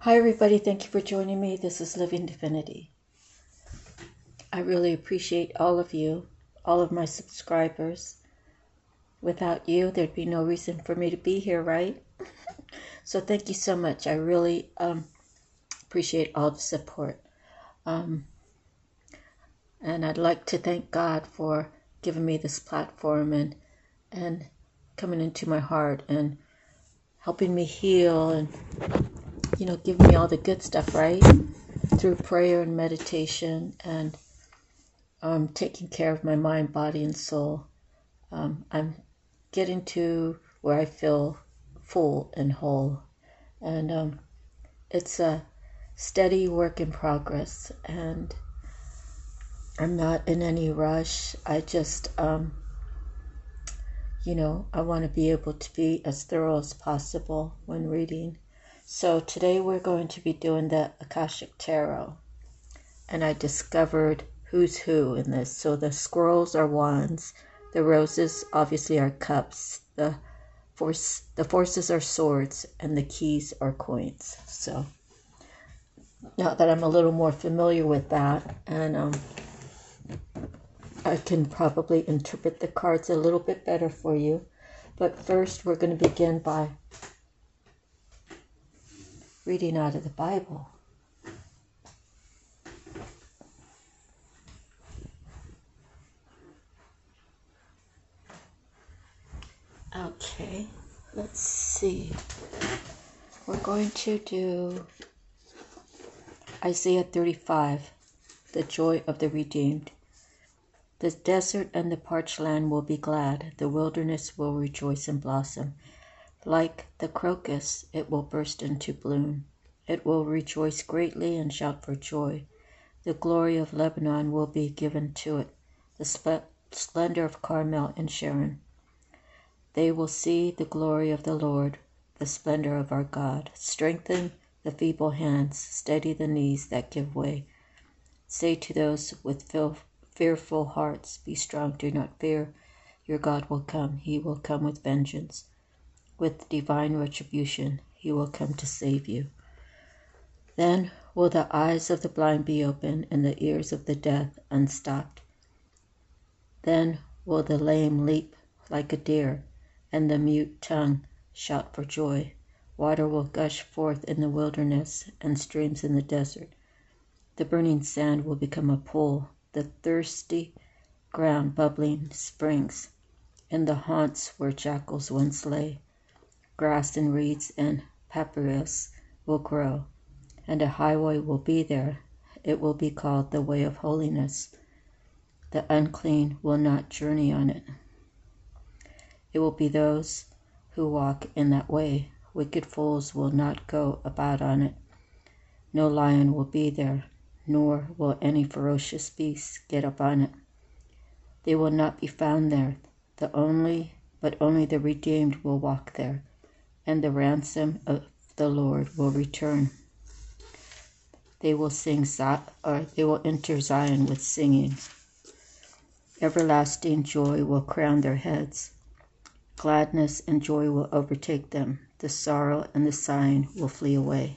Hi everybody, thank you for joining me. This is Living Divinity. I really appreciate all of you, all of my subscribers. Without you, there'd be no reason for me to be here, right? So thank you so much. I really appreciate all the support. And I'd like to thank God for giving me this platform and coming into my heart and helping me heal and, giving me all the good stuff, right? Through prayer and meditation and taking care of my mind, body, and soul. I'm getting to where I feel full and whole. And it's a steady work in progress. And I'm not in any rush. I just, I want to be able to be as thorough as possible when reading. So today we're going to be doing the Akashic Tarot. And I discovered who's who in this. So the squirrels are wands. The roses obviously are cups. The forces are swords, and the keys are coins. So now that I'm a little more familiar with that, and I can probably interpret the cards a little bit better for you. But first, we're going to begin by reading out of the Bible. Okay, let's see. We're going to do Isaiah 35, the joy of the redeemed. The desert and the parched land will be glad. The wilderness will rejoice and blossom. Like the crocus, it will burst into bloom. It will rejoice greatly and shout for joy. The glory of Lebanon will be given to it, the splendor of Carmel and Sharon. They will see the glory of the Lord, the splendor of our God. Strengthen the feeble hands, steady the knees that give way. Say to those with fearful hearts, be strong, do not fear. Your God will come. He will come with vengeance. With divine retribution, he will come to save you. Then will the eyes of the blind be opened and the ears of the deaf unstopped. Then will the lame leap like a deer, and the mute tongue shout for joy. Water will gush forth in the wilderness and streams in the desert. The burning sand will become a pool, the thirsty ground bubbling springs. In the haunts where jackals once lay, grass and reeds and papyrus will grow, and a highway will be there. It will be called the way of holiness. The unclean will not journey on it. It will be those who walk in that way. Wicked fools will not go about on it. No lion will be there, nor will any ferocious beast get up on it. They will not be found there. But only the redeemed will walk there, and the ransom of the Lord will return. They will enter Zion with singing. Everlasting joy will crown their heads. Gladness and joy will overtake them. The sorrow and the sighing will flee away.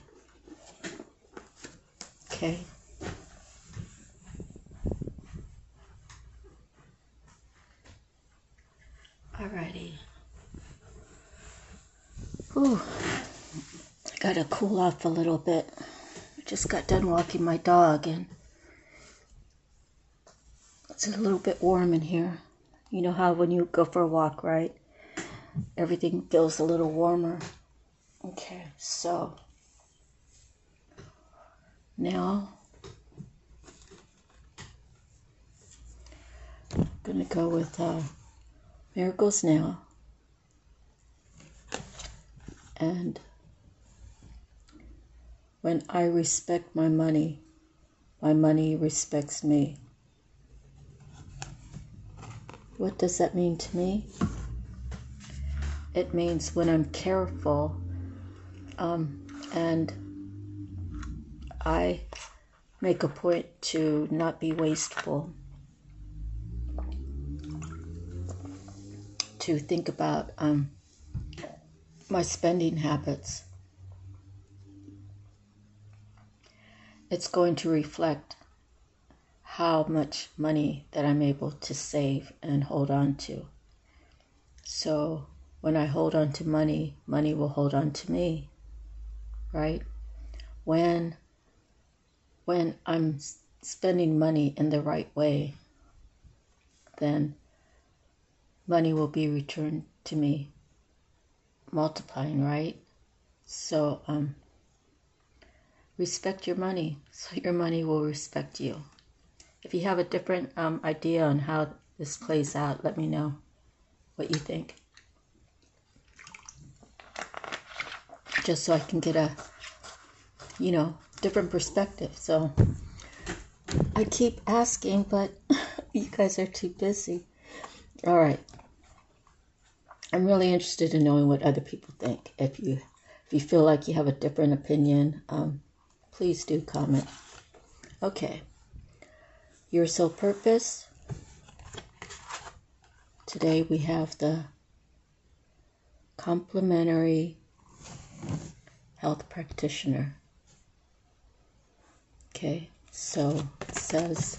Okay. Alrighty. Whew. I gotta cool off a little bit. I just got done walking my dog and it's a little bit warm in here. You know how when you go for a walk, right? Everything feels a little warmer. Okay, so now I'm gonna go with Miracles Now. And when I respect my money respects me. What does that mean to me? It means when I'm careful and I make a point to not be wasteful, to think about my spending habits. it's going to reflect how much money that I'm able to save and hold on to. So when I hold on to money, money will hold on to me, right? When I'm spending money in the right way, then money will be returned to me, multiplying, right? So respect your money, so your money will respect you. If you have a different idea on how this plays out, let me know what you think. Just so I can get a, different perspective. So I keep asking, but you guys are too busy. All right. I'm really interested in knowing what other people think. If you feel like you have a different opinion, please do comment. Okay. Your soul purpose. Today we have the complementary health practitioner. Okay, so it says,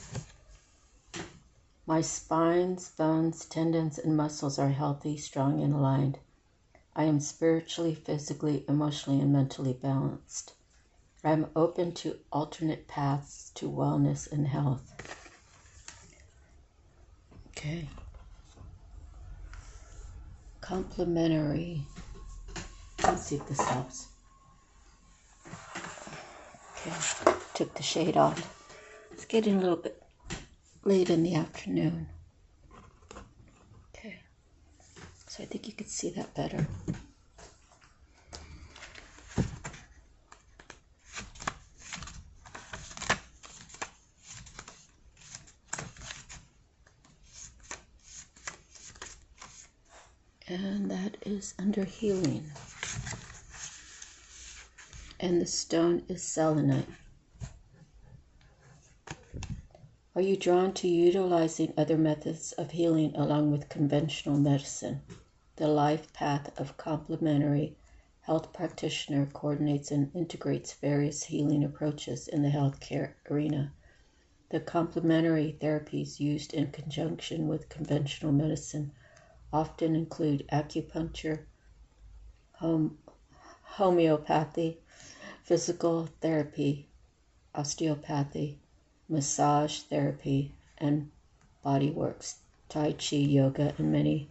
my spines, bones, tendons, and muscles are healthy, strong, and aligned. I am spiritually, physically, emotionally, and mentally balanced. I am open to alternate paths to wellness and health. Okay. Complementary. Let's see if this helps. Okay, took the shade off. It's getting a little bit late in the afternoon. Okay, so I think you can see that better. And that is under healing. And the stone is selenite. Are you drawn to utilizing other methods of healing along with conventional medicine? The life path of complementary health practitioner coordinates and integrates various healing approaches in the healthcare arena. The complementary therapies used in conjunction with conventional medicine often include acupuncture, homeopathy, physical therapy, osteopathy, massage therapy, and body works, tai chi, yoga, and many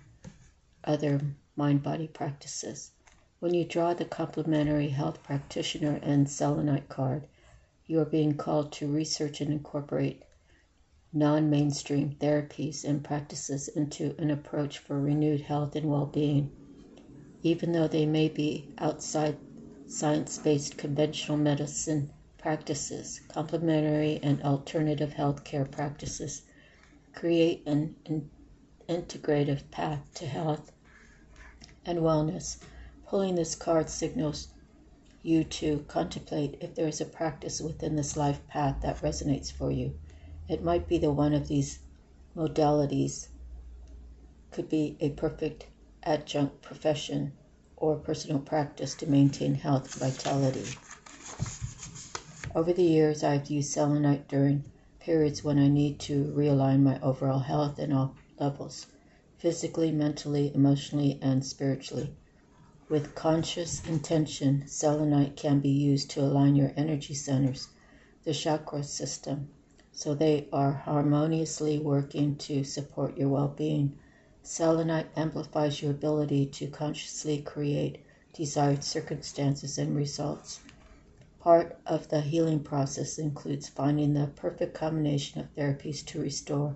other mind-body practices. When you draw the complementary health practitioner and selenite card, you are being called to research and incorporate non-mainstream therapies and practices into an approach for renewed health and well-being. Even though they may be outside science-based conventional medicine practices, complementary and alternative healthcare practices create an integrative path to health and wellness. Pulling this card signals you to contemplate if there is a practice within this life path that resonates for you. It might be that one of these modalities could be a perfect adjunct profession or personal practice to maintain health and vitality. Over the years, I've used selenite during periods when I need to realign my overall health in all levels, physically, mentally, emotionally, and spiritually. With conscious intention, selenite can be used to align your energy centers, the chakra system, so they are harmoniously working to support your well-being. Selenite amplifies your ability to consciously create desired circumstances and results. Part of the healing process includes finding the perfect combination of therapies to restore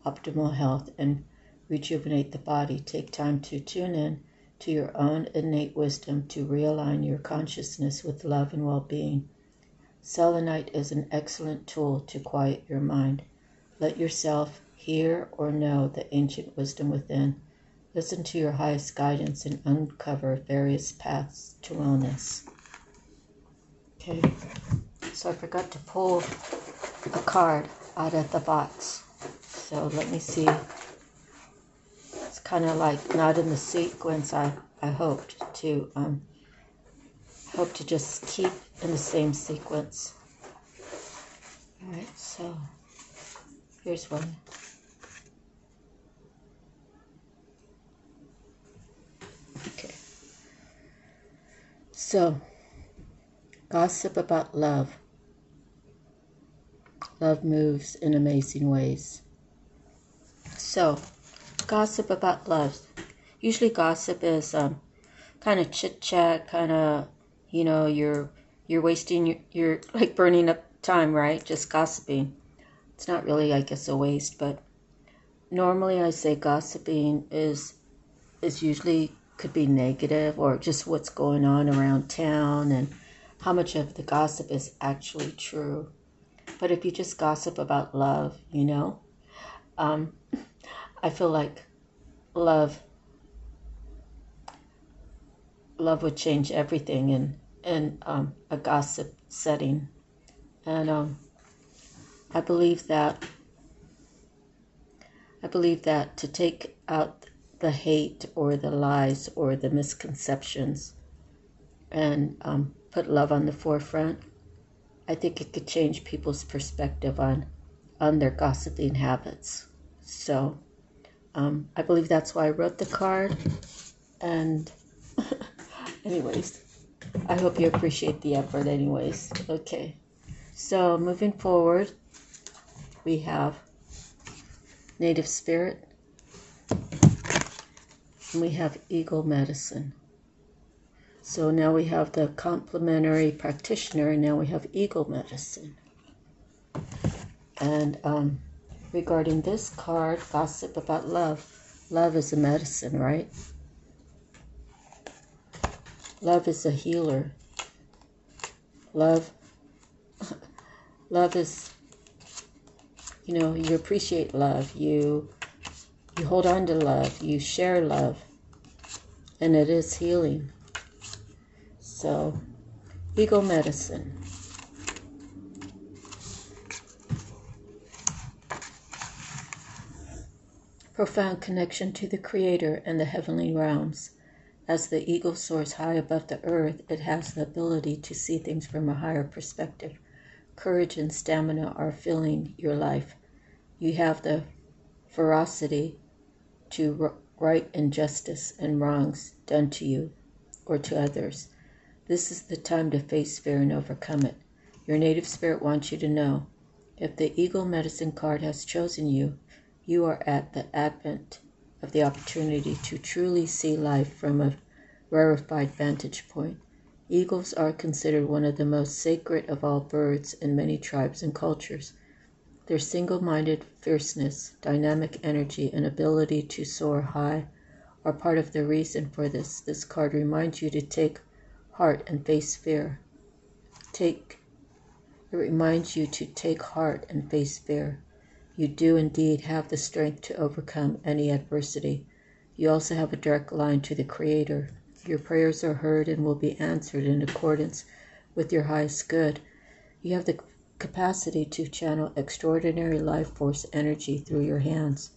optimal health and rejuvenate the body. Take time to tune in to your own innate wisdom to realign your consciousness with love and well-being. Selenite is an excellent tool to quiet your mind. Let yourself hear or know the ancient wisdom within. Listen to your highest guidance and uncover various paths to wellness. Okay, so I forgot to pull a card out of the box. So let me see. It's kind of like not in the sequence I hoped to just keep in the same sequence. Alright, so here's one. Okay. So, gossip about love. Love moves in amazing ways. So, gossip about love. Usually gossip is kind of chit-chat, kind of, you're wasting, you're like burning up time, right? Just gossiping. It's not really, I guess, a waste, but normally I say gossiping is usually could be negative or just what's going on around town and how much of the gossip is actually true. But if you just gossip about love, I feel like love would change everything in a gossip setting. And I believe that to take out the hate or the lies or the misconceptions and put love on the forefront, I think it could change people's perspective on their gossiping habits. So I believe that's why I wrote the card. And anyways, I hope you appreciate the effort anyways. Okay, so moving forward, we have Native Spirit, and we have Eagle Medicine. So now we have the complementary practitioner, and now we have Eagle Medicine. And regarding this card, gossip about love. Love is a medicine, right? Love is a healer. Love is, you appreciate love. You hold on to love. You share love. And it is healing. So, Eagle Medicine. Profound connection to the Creator and the heavenly realms. As the eagle soars high above the earth, it has the ability to see things from a higher perspective. Courage and stamina are filling your life. You have the ferocity to right injustice and wrongs done to you or to others. This is the time to face fear and overcome it. Your native spirit wants you to know, if the Eagle Medicine card has chosen you, you are at the advent of the opportunity to truly see life from a rarefied vantage point. Eagles are considered one of the most sacred of all birds in many tribes and cultures. Their single-minded fierceness, dynamic energy, and ability to soar high are part of the reason for this. This card reminds you to take heart and face fear. It reminds you to take heart and face fear. You do indeed have the strength to overcome any adversity. You also have a direct line to the Creator. Your prayers are heard and will be answered in accordance with your highest good. You have the capacity to channel extraordinary life force energy through your hands.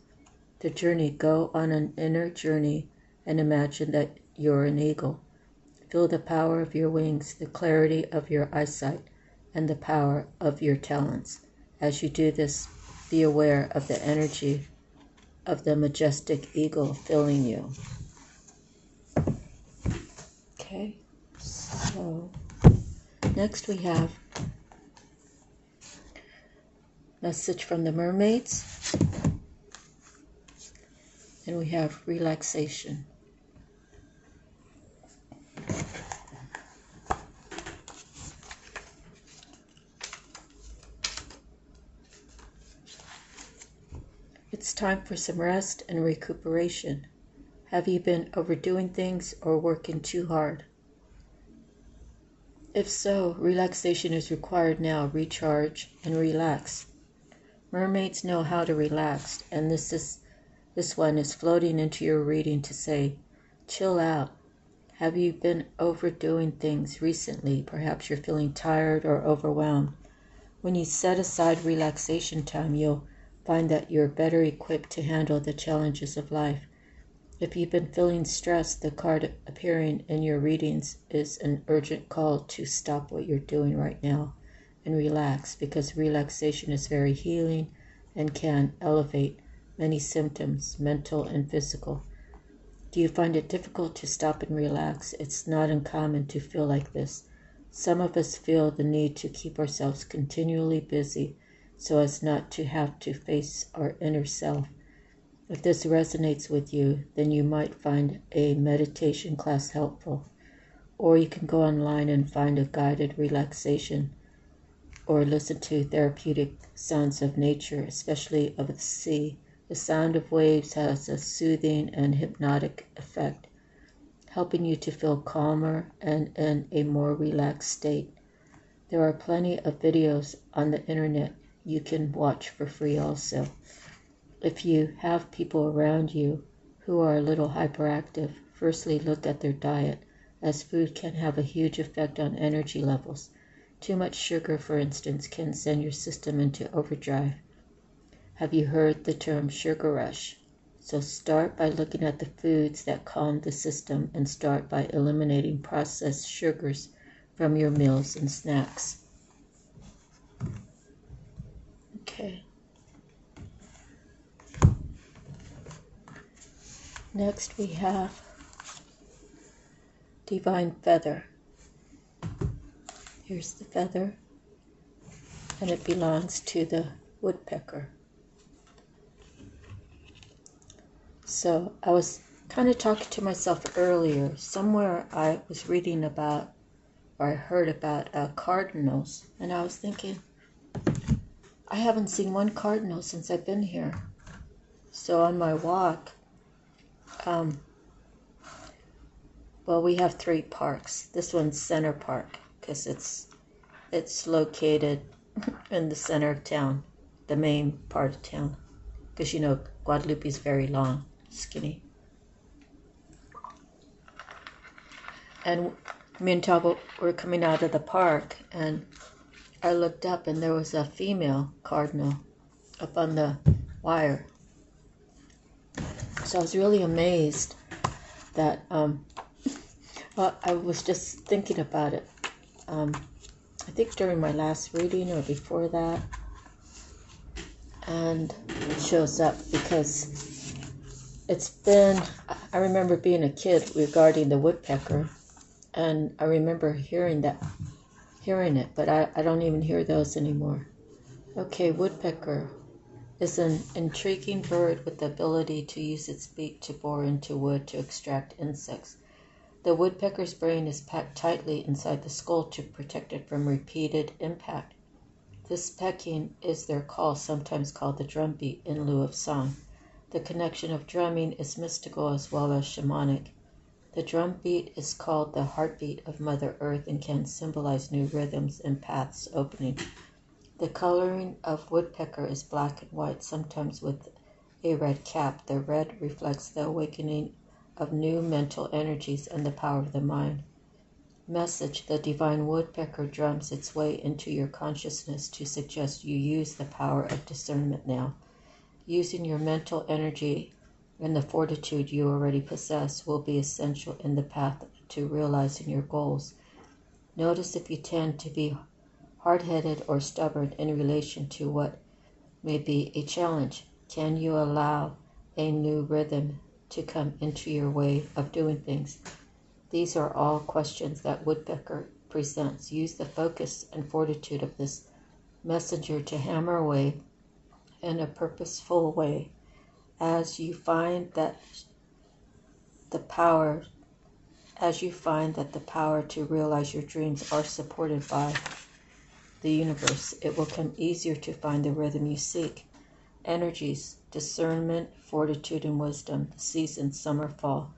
Go on an inner journey and imagine that you're an eagle. Feel the power of your wings, the clarity of your eyesight, and the power of your talents. As you do this, be aware of the energy of the majestic eagle filling you. Okay, so next we have message from the mermaids, and we have relaxation. It's time for some rest and recuperation. Have you been overdoing things or working too hard? If so, relaxation is required now. Recharge and relax. Mermaids know how to relax, and this one is floating into your reading to say, chill out. Have you been overdoing things recently? Perhaps you're feeling tired or overwhelmed. When you set aside relaxation time, you'll find that you're better equipped to handle the challenges of life. If you've been feeling stressed, the card appearing in your readings is an urgent call to stop what you're doing right now and relax, because relaxation is very healing and can elevate many symptoms, mental and physical. Do you find it difficult to stop and relax? It's not uncommon to feel like this. Some of us feel the need to keep ourselves continually busy so as not to have to face our inner self. If this resonates with you, then you might find a meditation class helpful. Or you can go online and find a guided relaxation, or listen to therapeutic sounds of nature, especially of the sea. The sound of waves has a soothing and hypnotic effect, helping you to feel calmer and in a more relaxed state. There are plenty of videos on the internet you can watch for free also. If you have people around you who are a little hyperactive, firstly look at their diet, as food can have a huge effect on energy levels. Too much sugar, for instance, can send your system into overdrive. Have you heard the term sugar rush? So start by looking at the foods that calm the system, and start by eliminating processed sugars from your meals and snacks. Okay. Next we have Divine Feather. Here's the feather, and it belongs to the woodpecker. So I was kind of talking to myself earlier. Somewhere I was reading about, or I heard about cardinals, and I was thinking, I haven't seen one cardinal since I've been here. So on my walk, well, we have 3 parks. This one's Center Park, because it's located in the center of town, the main part of town, because you know Guadalupe is very long, skinny. And me and Tabo were coming out of the park, and I looked up, and there was a female cardinal up on the wire. So I was really amazed that, well, I was just thinking about it. I think during my last reading or before that, and it shows up because it's been, I remember being a kid regarding the woodpecker, and I remember hearing it, but I don't even hear those anymore. Okay, woodpecker is an intriguing bird with the ability to use its beak to bore into wood to extract insects. The woodpecker's brain is packed tightly inside the skull to protect it from repeated impact. This pecking is their call, sometimes called the drumbeat in lieu of song. The connection of drumming is mystical as well as shamanic. The drumbeat is called the heartbeat of Mother Earth and can symbolize new rhythms and paths opening. The coloring of woodpecker is black and white, sometimes with a red cap. The red reflects the awakening of new mental energies and the power of the mind. Message: the divine woodpecker drums its way into your consciousness to suggest you use the power of discernment now. Using your mental energy and the fortitude you already possess will be essential in the path to realizing your goals. Notice if you tend to be hard-headed or stubborn in relation to what may be a challenge. Can you allow a new rhythm to come into your way of doing things? These are all questions that woodpecker presents. Use the focus and fortitude of this messenger to hammer away in a purposeful way as you find that the power to realize your dreams are supported by the universe. It will come easier to find the rhythm you seek. Energies: discernment, fortitude, and wisdom. The seasons: summer, fall.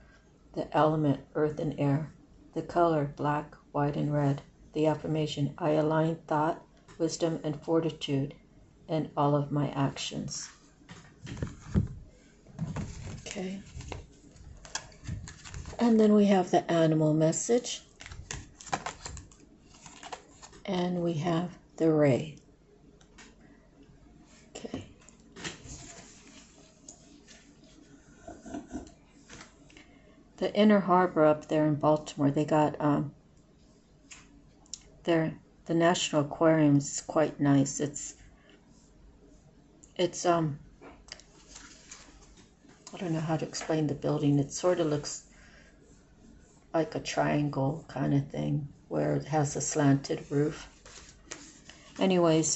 The element: earth and air. The color: black, white, and red. The affirmation: I align thought, wisdom, and fortitude in all of my actions. Okay. And then we have the animal message. And we have the ray. Okay. The Inner Harbor up there in Baltimore, they got their the National Aquarium is quite nice. It's I don't know how to explain the building. It sort of looks like a triangle kind of thing where it has a slanted roof. Anyways,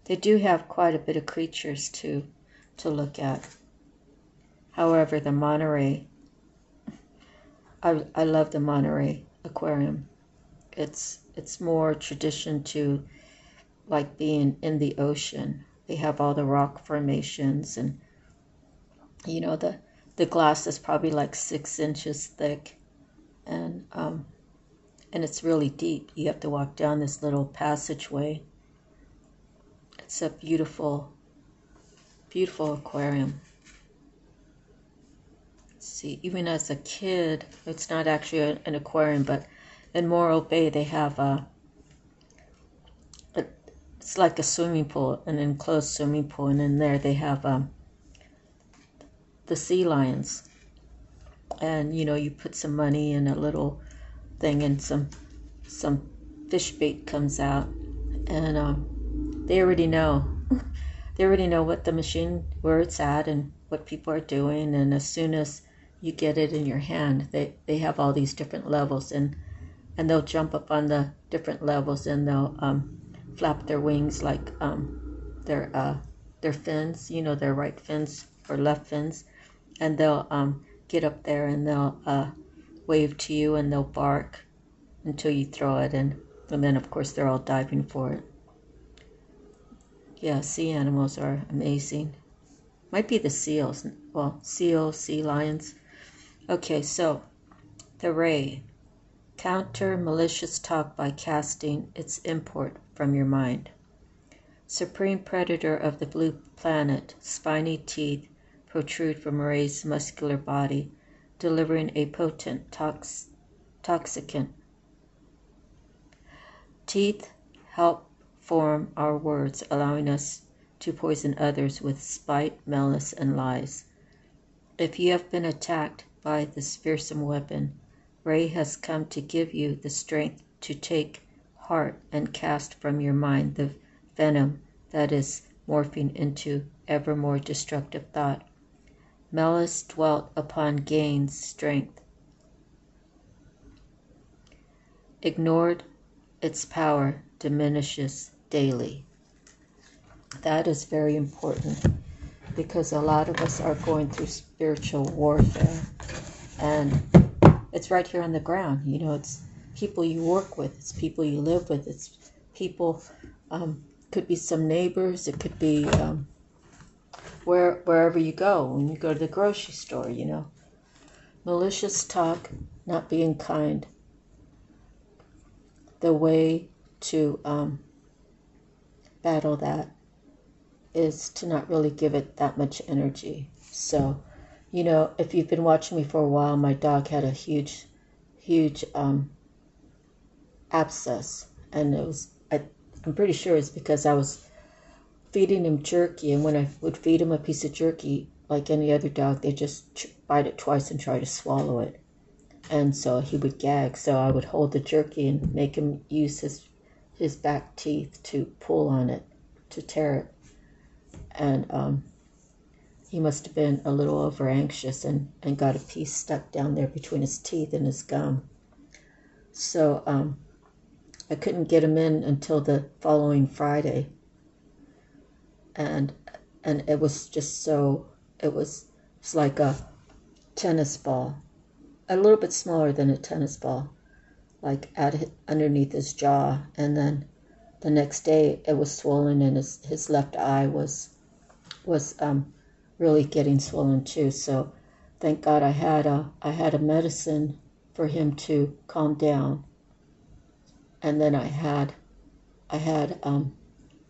they do have quite a bit of creatures to look at. However, the Monterey, I love the Monterey Aquarium. It's more tradition to like being in the ocean. They have all the rock formations, and you know, the glass is probably like 6 inches thick, and it's really deep. You have to walk down this little passageway. It's a beautiful, beautiful aquarium. Let's see, even as a kid, it's not actually an aquarium, but in Morro Bay they have it's like a swimming pool, an enclosed swimming pool, and in there they have the sea lions. And you know, you put some money in a little thing, and some fish bait comes out, and they already know. They already know what the machine, where it's at, and what people are doing. And as soon as you get it in your hand, they have all these different levels, and they'll jump up on the different levels, and they'll flap their wings like their fins, you know, their right fins or left fins, and they'll get up there and they'll wave to you, and they'll bark until you throw it, and then of course they're all diving for it. Yeah, sea animals are amazing. Might be the seals. Well, seals, sea lions. Okay, so the ray. Counter malicious talk by casting its import from your mind. Supreme predator of the blue planet, spiny teeth protrude from Ray's muscular body, delivering a potent toxicant. Teeth help form our words, allowing us to poison others with spite, malice, and lies. If you have been attacked by this fearsome weapon, Ray has come to give you the strength to take heart and cast from your mind the venom that is morphing into ever more destructive thought. Malice dwelt upon gains strength. Ignored, its power diminishes daily. That is very important, because a lot of us are going through spiritual warfare, and it's right here on the ground. You know, it's people you work with, it's people you live with, it's people, could be some neighbors, it could be wherever you go, when you go to the grocery store, you know. Malicious talk, not being kind. The way to battle that is to not really give it that much energy. So, you know, if you've been watching me for a while, my dog had a huge abscess, and it was, I'm pretty sure it's because I was feeding him jerky, and when I would feed him a piece of jerky, like any other dog, they just bite it twice and try to swallow it, and so he would gag. So I would hold the jerky and make him use his back teeth to pull on it, to tear it, and he must have been a little over anxious and got a piece stuck down there between his teeth and his gum. So I couldn't get him in until the following Friday, and it was just so, it's like a tennis ball, a little bit smaller than a tennis ball, like underneath his jaw. And then the next day it was swollen, and his left eye was really getting swollen too. So thank God I had a medicine for him to calm down, and then I had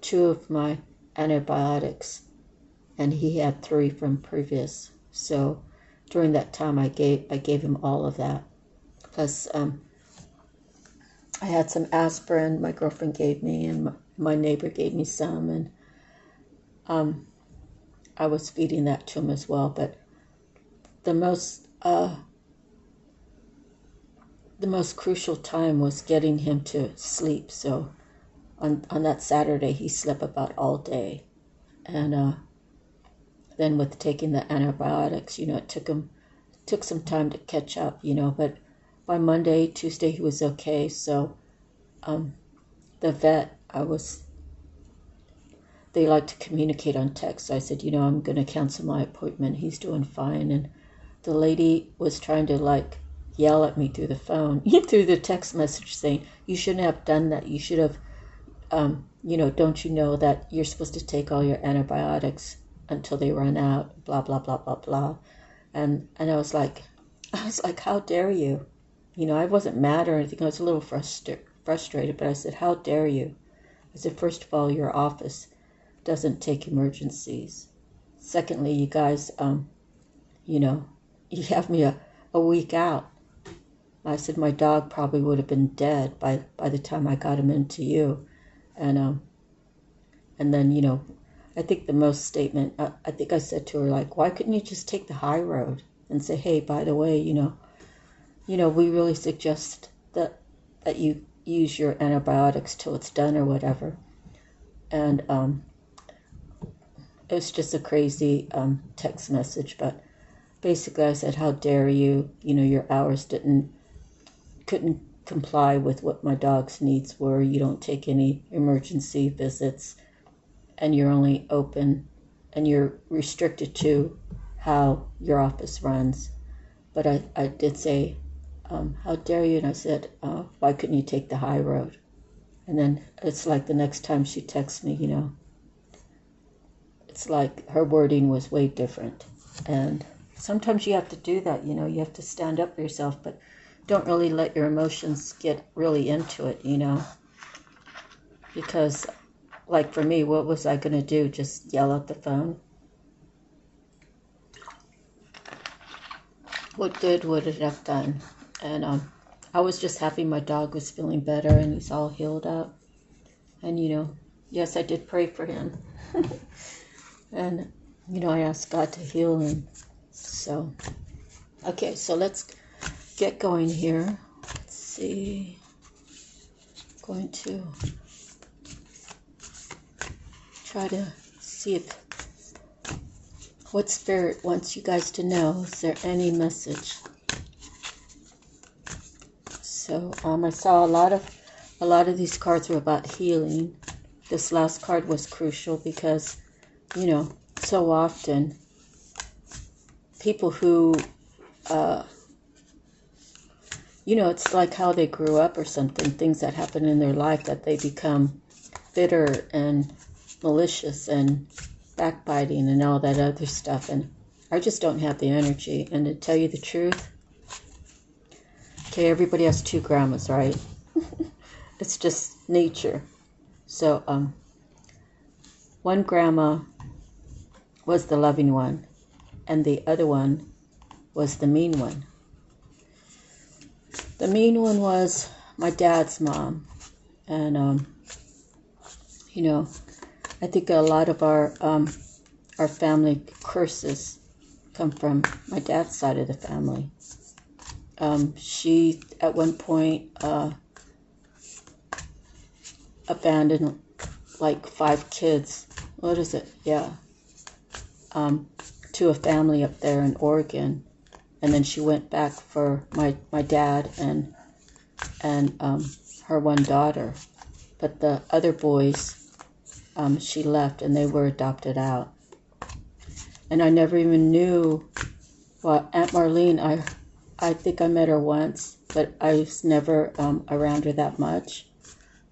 2 of my antibiotics, and he had 3 from previous. So during that time I gave him all of that. Plus I had some aspirin my girlfriend gave me, and my neighbor gave me some, and I was feeding that to him as well. But the most the most crucial time was getting him to sleep. So on that Saturday, he slept about all day. And then with taking the antibiotics, it took some time to catch up, but by Monday, Tuesday, he was okay. So the vet, they like to communicate on text. So I said, I'm going to cancel my appointment. He's doing fine. And the lady was trying to yell at me through the phone, through the text message, saying, you shouldn't have done that. You should have, don't you know that you're supposed to take all your antibiotics until they run out, blah, blah, blah, blah, blah. And I was like, how dare you? I wasn't mad or anything. I was a little frustrated, but I said, how dare you? I said, first of all, your office doesn't take emergencies. Secondly, you guys, you have me a week out. I said, my dog probably would have been dead by the time I got him into you. And then, I think the most statement, I think I said to her, why couldn't you just take the high road and say, hey, by the way, we really suggest that you use your antibiotics till it's done or whatever. And it was just a crazy text message, but basically I said, how dare you, your hours couldn't comply with what my dog's needs were. You don't take any emergency visits, and you're only open, and you're restricted to how your office runs. But I did say, how dare you? And I said, why couldn't you take the high road? And then it's like the next time she texts me, it's like her wording was way different. And sometimes you have to do that, you have to stand up for yourself, but don't really let your emotions get really into it, because for me, what was I going to do? Just yell at the phone? What good would it have done? And I was just happy my dog was feeling better and he's all healed up. And, yes, I did pray for him. And, I asked God to heal him. So, okay, so let's get going here. Let's see. Going to try to see what Spirit wants you guys to know. Is there any message? So I saw a lot of these cards were about healing. This last card was crucial because, so often people who, it's like how they grew up or something, things that happen in their life that they become bitter and malicious and backbiting and all that other stuff. And I just don't have the energy. And to tell you the truth, okay, everybody has two grandmas, right? It's just nature. So one grandma was the loving one, and the other one was the mean one. The mean one was my dad's mom. And, I think a lot of our family curses come from my dad's side of the family. She, at one point, abandoned 5 kids. What is it? Yeah. To a family up there in Oregon. And then she went back for my dad and her one daughter. But the other boys, she left and they were adopted out. And I never even knew, well, Aunt Marlene, I think I met her once, but I was never around her that much.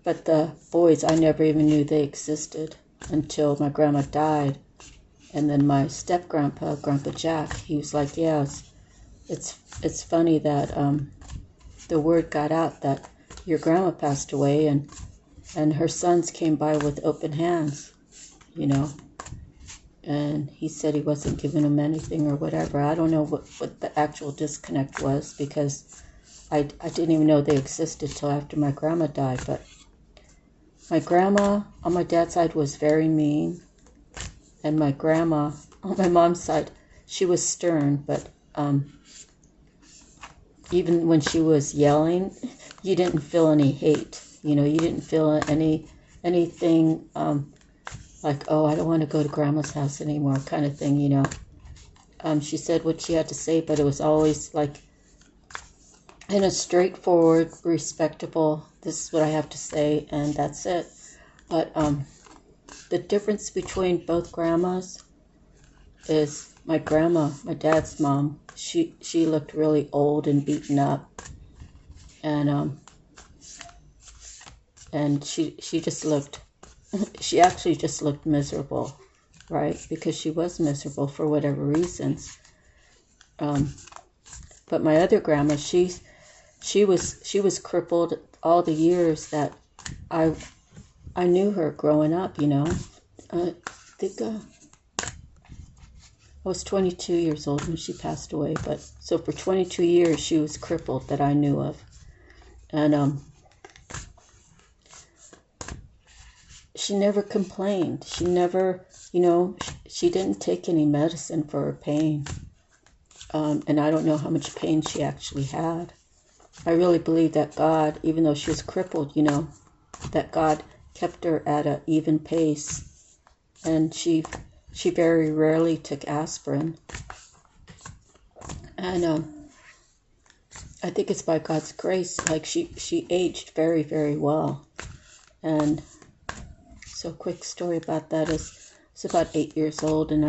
But the boys, I never even knew they existed until my grandma died. And then my step-grandpa, Grandpa Jack, he was like, yeah, it's funny that the word got out that your grandma passed away and her sons came by with open hands, And he said he wasn't giving them anything or whatever. I don't know what the actual disconnect was because I didn't even know they existed till after my grandma died. But my grandma on my dad's side was very mean. And my grandma on my mom's side, she was stern, but even when she was yelling, you didn't feel any hate. You didn't feel anything like, oh, I don't want to go to grandma's house anymore kind of thing, She said what she had to say, but it was always like in a straightforward, respectable, this is what I have to say, and that's it. But the difference between both grandmas is my grandma, my dad's mom, she looked really old and beaten up, and she just looked, she actually just looked miserable, right? Because she was miserable for whatever reasons. But my other grandma, she was crippled all the years that I knew her growing up. I think I was 22 years old when she passed away, but so for 22 years she was crippled that I knew of. And she never complained. She never, she didn't take any medicine for her pain. And I don't know how much pain she actually had. I really believe that God, even though she was crippled, that God kept her at an even pace. And she very rarely took aspirin. And I think it's by God's grace, like she aged very, very well. And so quick story about that is, I was about 8 years old, and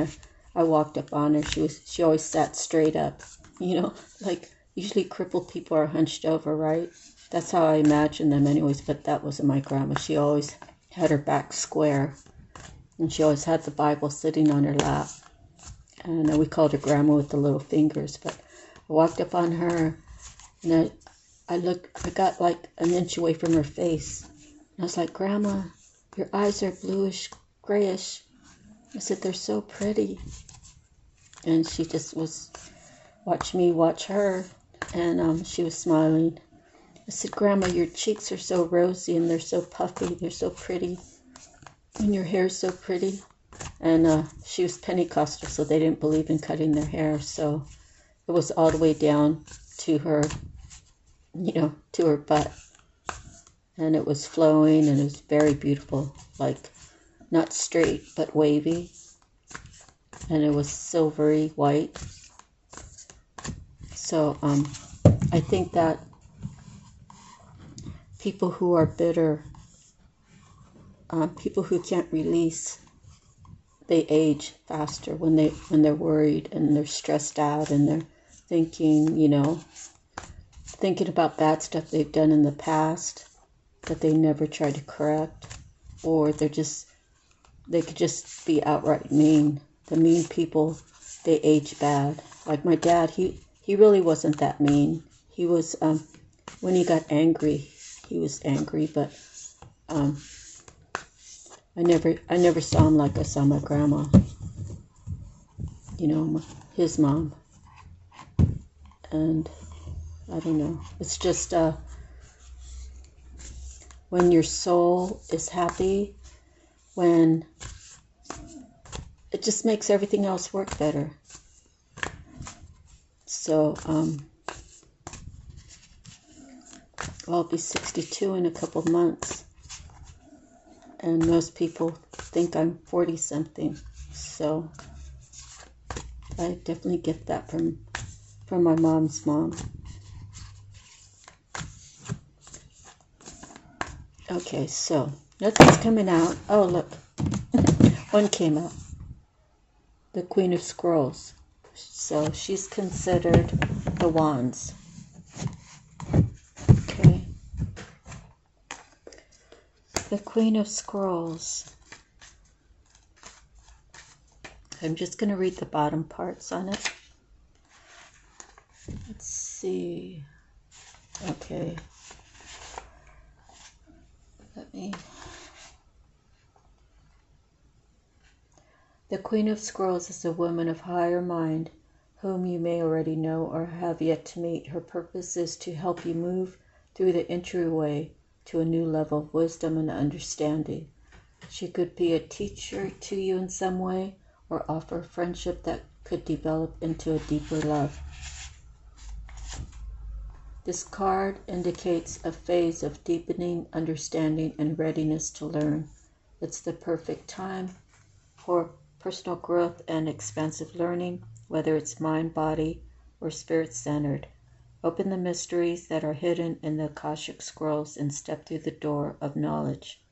I walked up on her. She always sat straight up, like usually crippled people are hunched over, right? That's how I imagine them anyways, but that wasn't my grandma. She always had her back square, and she always had the Bible sitting on her lap. And we called her Grandma with the little fingers. But I walked up on her, and I got like an inch away from her face. And I was like, Grandma, your eyes are bluish, grayish. I said, they're so pretty. And she just was, watch me watch her, and she was smiling. I said, Grandma, your cheeks are so rosy, and they're so puffy, they're so pretty. And your hair's so pretty. And she was Pentecostal, so they didn't believe in cutting their hair. So it was all the way down to her, to her butt. And it was flowing, and it was very beautiful, like not straight, but wavy. And it was silvery white. So I think that people who are bitter, people who can't release, they age faster when they're worried and they're stressed out and they're thinking, thinking about bad stuff they've done in the past that they never tried to correct, or they could just be outright mean. The mean people, they age bad. Like my dad, he really wasn't that mean. He was, when he got angry, he was angry, but I never saw him like I saw my grandma, his mom. And I don't know, it's just when your soul is happy, when it just makes everything else work better. So I'll be 62 in a couple of months, and most people think I'm 40 something. So I definitely get that from my mom's mom. Okay, so nothing's coming out. Oh, look. One came out. The Queen of Scrolls. So she's considered the wands. Okay. The Queen of Scrolls. I'm just going to read the bottom parts on it. Let's see. Okay. The Queen of Scrolls is a woman of higher mind, whom you may already know or have yet to meet. Her purpose is to help you move through the entryway to a new level of wisdom and understanding. She could be a teacher to you in some way, or offer friendship that could develop into a deeper love. This card indicates a phase of deepening understanding and readiness to learn. It's the perfect time for personal growth and expansive learning, whether it's mind, body, or spirit-centered. Open the mysteries that are hidden in the Akashic scrolls and step through the door of knowledge.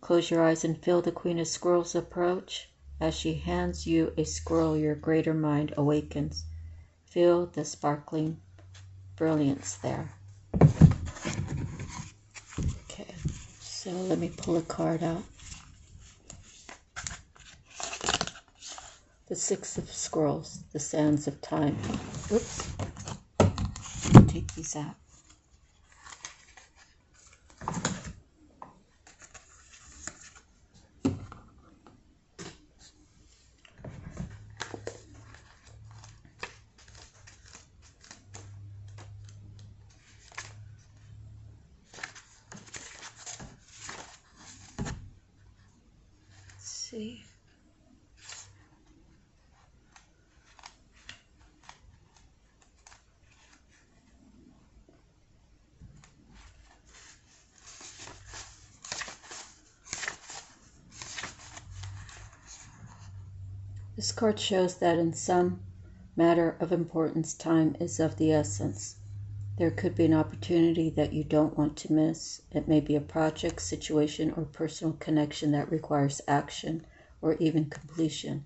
Close your eyes and feel the Queen of Scrolls approach. As she hands you a scroll, your greater mind awakens. Feel the sparkling brilliance there. Okay, so let me pull a card out. The Six of Scrolls, the Sands of Time. Oops. Take these out. See. This card shows that in some matter of importance, time is of the essence. There could be an opportunity that you don't want to miss. It may be a project, situation, or personal connection that requires action or even completion.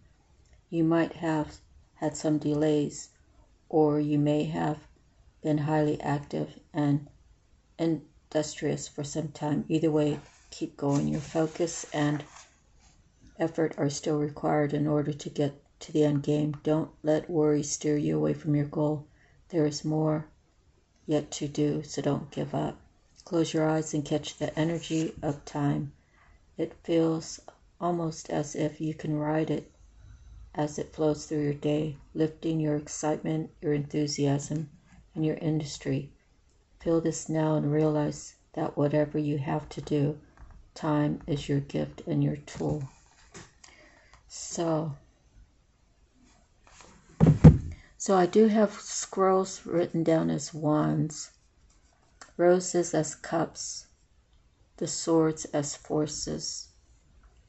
You might have had some delays, or you may have been highly active and industrious for some time. Either way, keep going. Your focus and effort are still required in order to get to the end game. Don't let worry steer you away from your goal. There is more yet to do, so don't give up. Close your eyes and catch the energy of time. It feels almost as if you can ride it as it flows through your day, lifting your excitement, your enthusiasm, and your industry. Feel this now and realize that whatever you have to do, time is your gift and your tool. So I do have scrolls written down as wands, roses as cups, the swords as forces,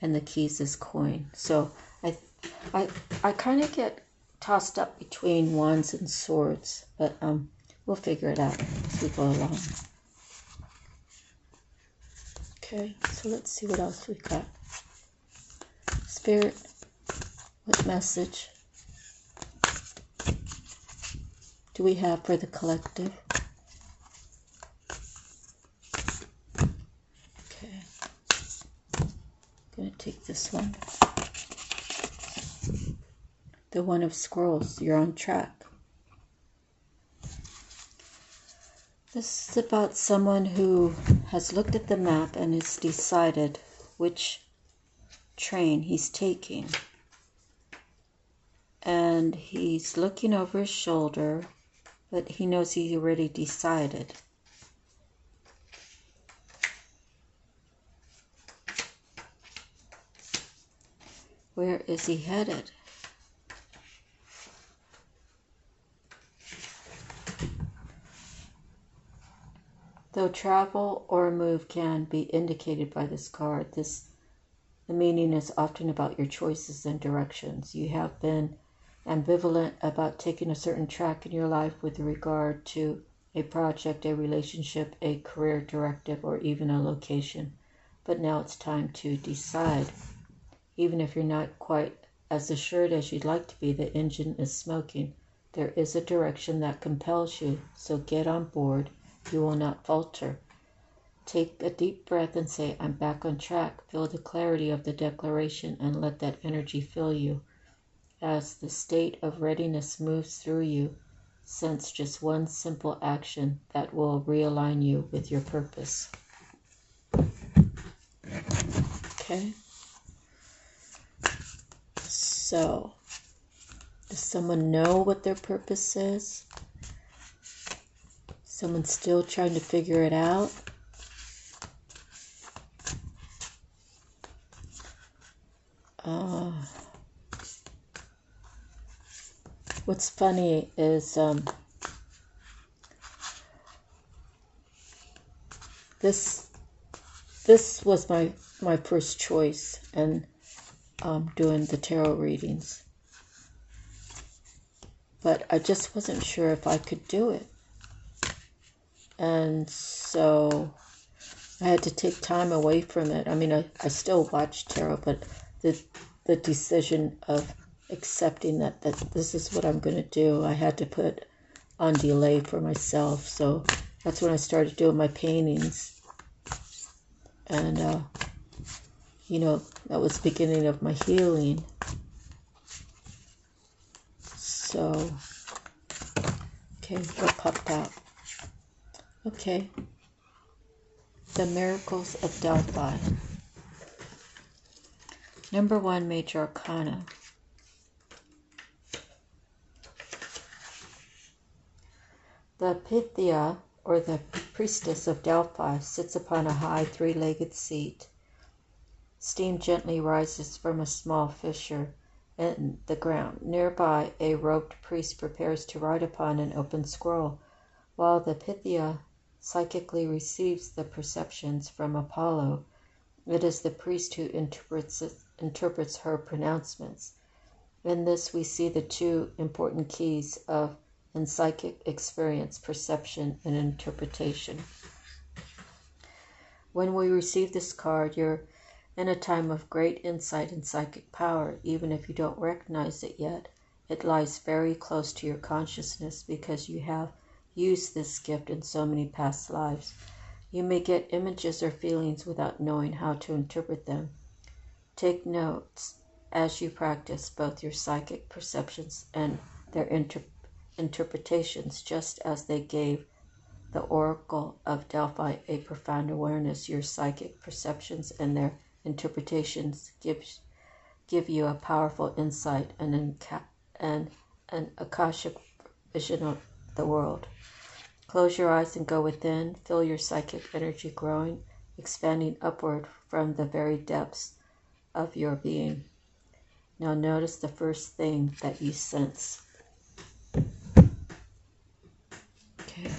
and the keys as coin. So I kind of get tossed up between wands and swords, but we'll figure it out as we go along. Okay, so let's see what else we got. Spirit, what message do we have for the collective? Okay, I'm going to take this one. The One of Scrolls, you're on track. This is about someone who has looked at the map and has decided which train he's taking. And he's looking over his shoulder, but he knows he's already decided. Where is he headed? Though travel or a move can be indicated by this card, the meaning is often about your choices and directions. You have been ambivalent about taking a certain track in your life with regard to a project, a relationship, a career directive, or even a location. But now it's time to decide. Even if you're not quite as assured as you'd like to be, the engine is smoking. There is a direction that compels you, so get on board. You will not falter. Take a deep breath and say, I'm back on track. Feel the clarity of the declaration and let that energy fill you. As the state of readiness moves through you, sense just one simple action that will realign you with your purpose. Okay. So, does someone know what their purpose is? Someone still trying to figure it out? What's funny is this was my first choice, and doing the tarot readings, but I just wasn't sure if I could do it, and so I had to take time away from it. I mean, I still watch tarot, but the decision of accepting that this is what I'm going to do, I had to put on delay for myself. So that's when I started doing my paintings, and that was the beginning of my healing. So, okay, what popped out? Okay, the miracles of Delphi. Number 1, Major Arcana. The Pythia, or the priestess of Delphi, sits upon a high 3-legged seat. Steam gently rises from a small fissure in the ground. Nearby, a robed priest prepares to write upon an open scroll, while the Pythia psychically receives the perceptions from Apollo. It is the priest who interprets her pronouncements. In this, we see the 2 important keys in psychic experience: perception and interpretation. When we receive this card, you're in a time of great insight and psychic power. Even if you don't recognize it yet, it lies very close to your consciousness because you have used this gift in so many past lives. You may get images or feelings without knowing how to interpret them. Take notes as you practice both your psychic perceptions and their interpretations, just as they gave the Oracle of Delphi a profound awareness. Your psychic perceptions and their interpretations give you a powerful insight and an Akashic vision of the world. Close your eyes and go within. Feel your psychic energy growing, expanding upward from the very depths of your being. Now notice the first thing that you sense. Okay.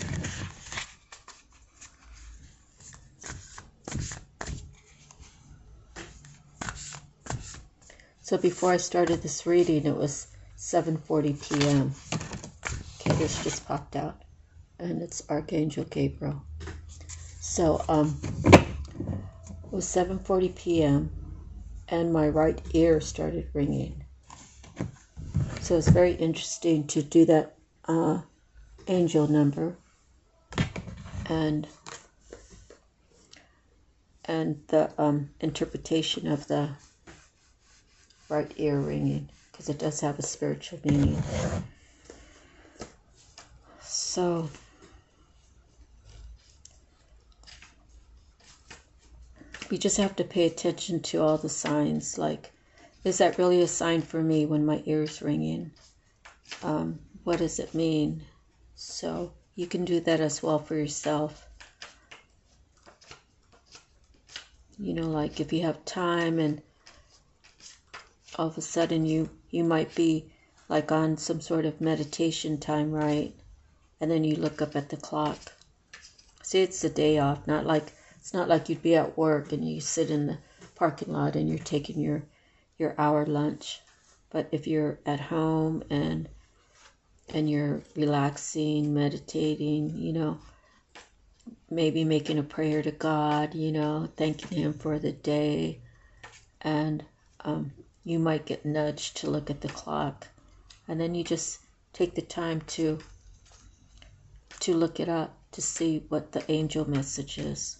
So before I started this reading, it was 7:40 p.m. Okay, this just popped out, and it's Archangel Gabriel. So it was 7:40 p.m. and my right ear started ringing. So it's very interesting to do that angel number and the interpretation of the right ear ringing, because it does have a spiritual meaning. So we just have to pay attention to all the signs, like, is that really a sign for me when my ear's ringing? What does it mean? So you can do that as well for yourself. Like if you have time and all of a sudden you might be like on some sort of meditation time, right? And then you look up at the clock. See, it's a day off, it's not like you'd be at work and you sit in the parking lot and you're taking your hour lunch. But if you're at home and you're relaxing, meditating, maybe making a prayer to God, thanking Him for the day, and you might get nudged to look at the clock, and then you just take the time to look it up to see what the angel message is.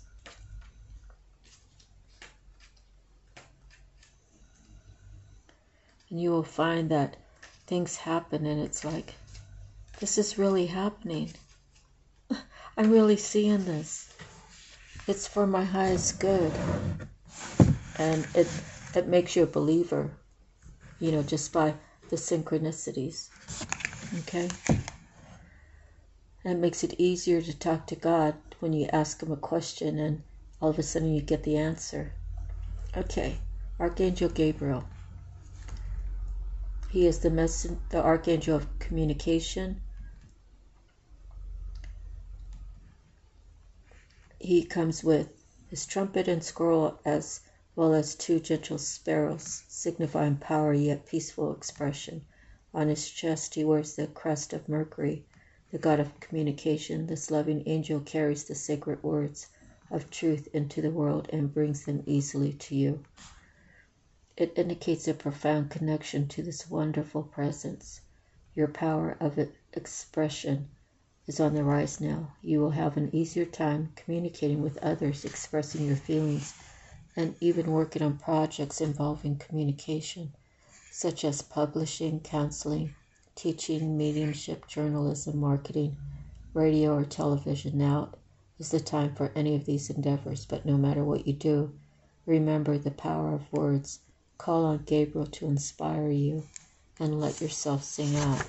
And you will find that things happen and it's like, this is really happening. I'm really seeing this. It's for my highest good. And it makes you a believer, just by the synchronicities. Okay? And it makes it easier to talk to God when you ask Him a question and all of a sudden you get the answer. Okay, Archangel Gabriel. He is the Archangel of communication. he comes with his trumpet and scroll, as well as 2 gentle sparrows, signifying power yet peaceful expression. On his chest he wears the crest of Mercury, the god of communication. This loving angel carries the sacred words of truth into the world and brings them easily to you. It indicates a profound connection to this wonderful presence. Your power of expression is on the rise now. You will have an easier time communicating with others, expressing your feelings, and even working on projects involving communication, such as publishing, counseling, teaching, mediumship, journalism, marketing, radio, or television. Now is the time for any of these endeavors, but no matter what you do, remember the power of words. Call on Gabriel to inspire you and let yourself sing out.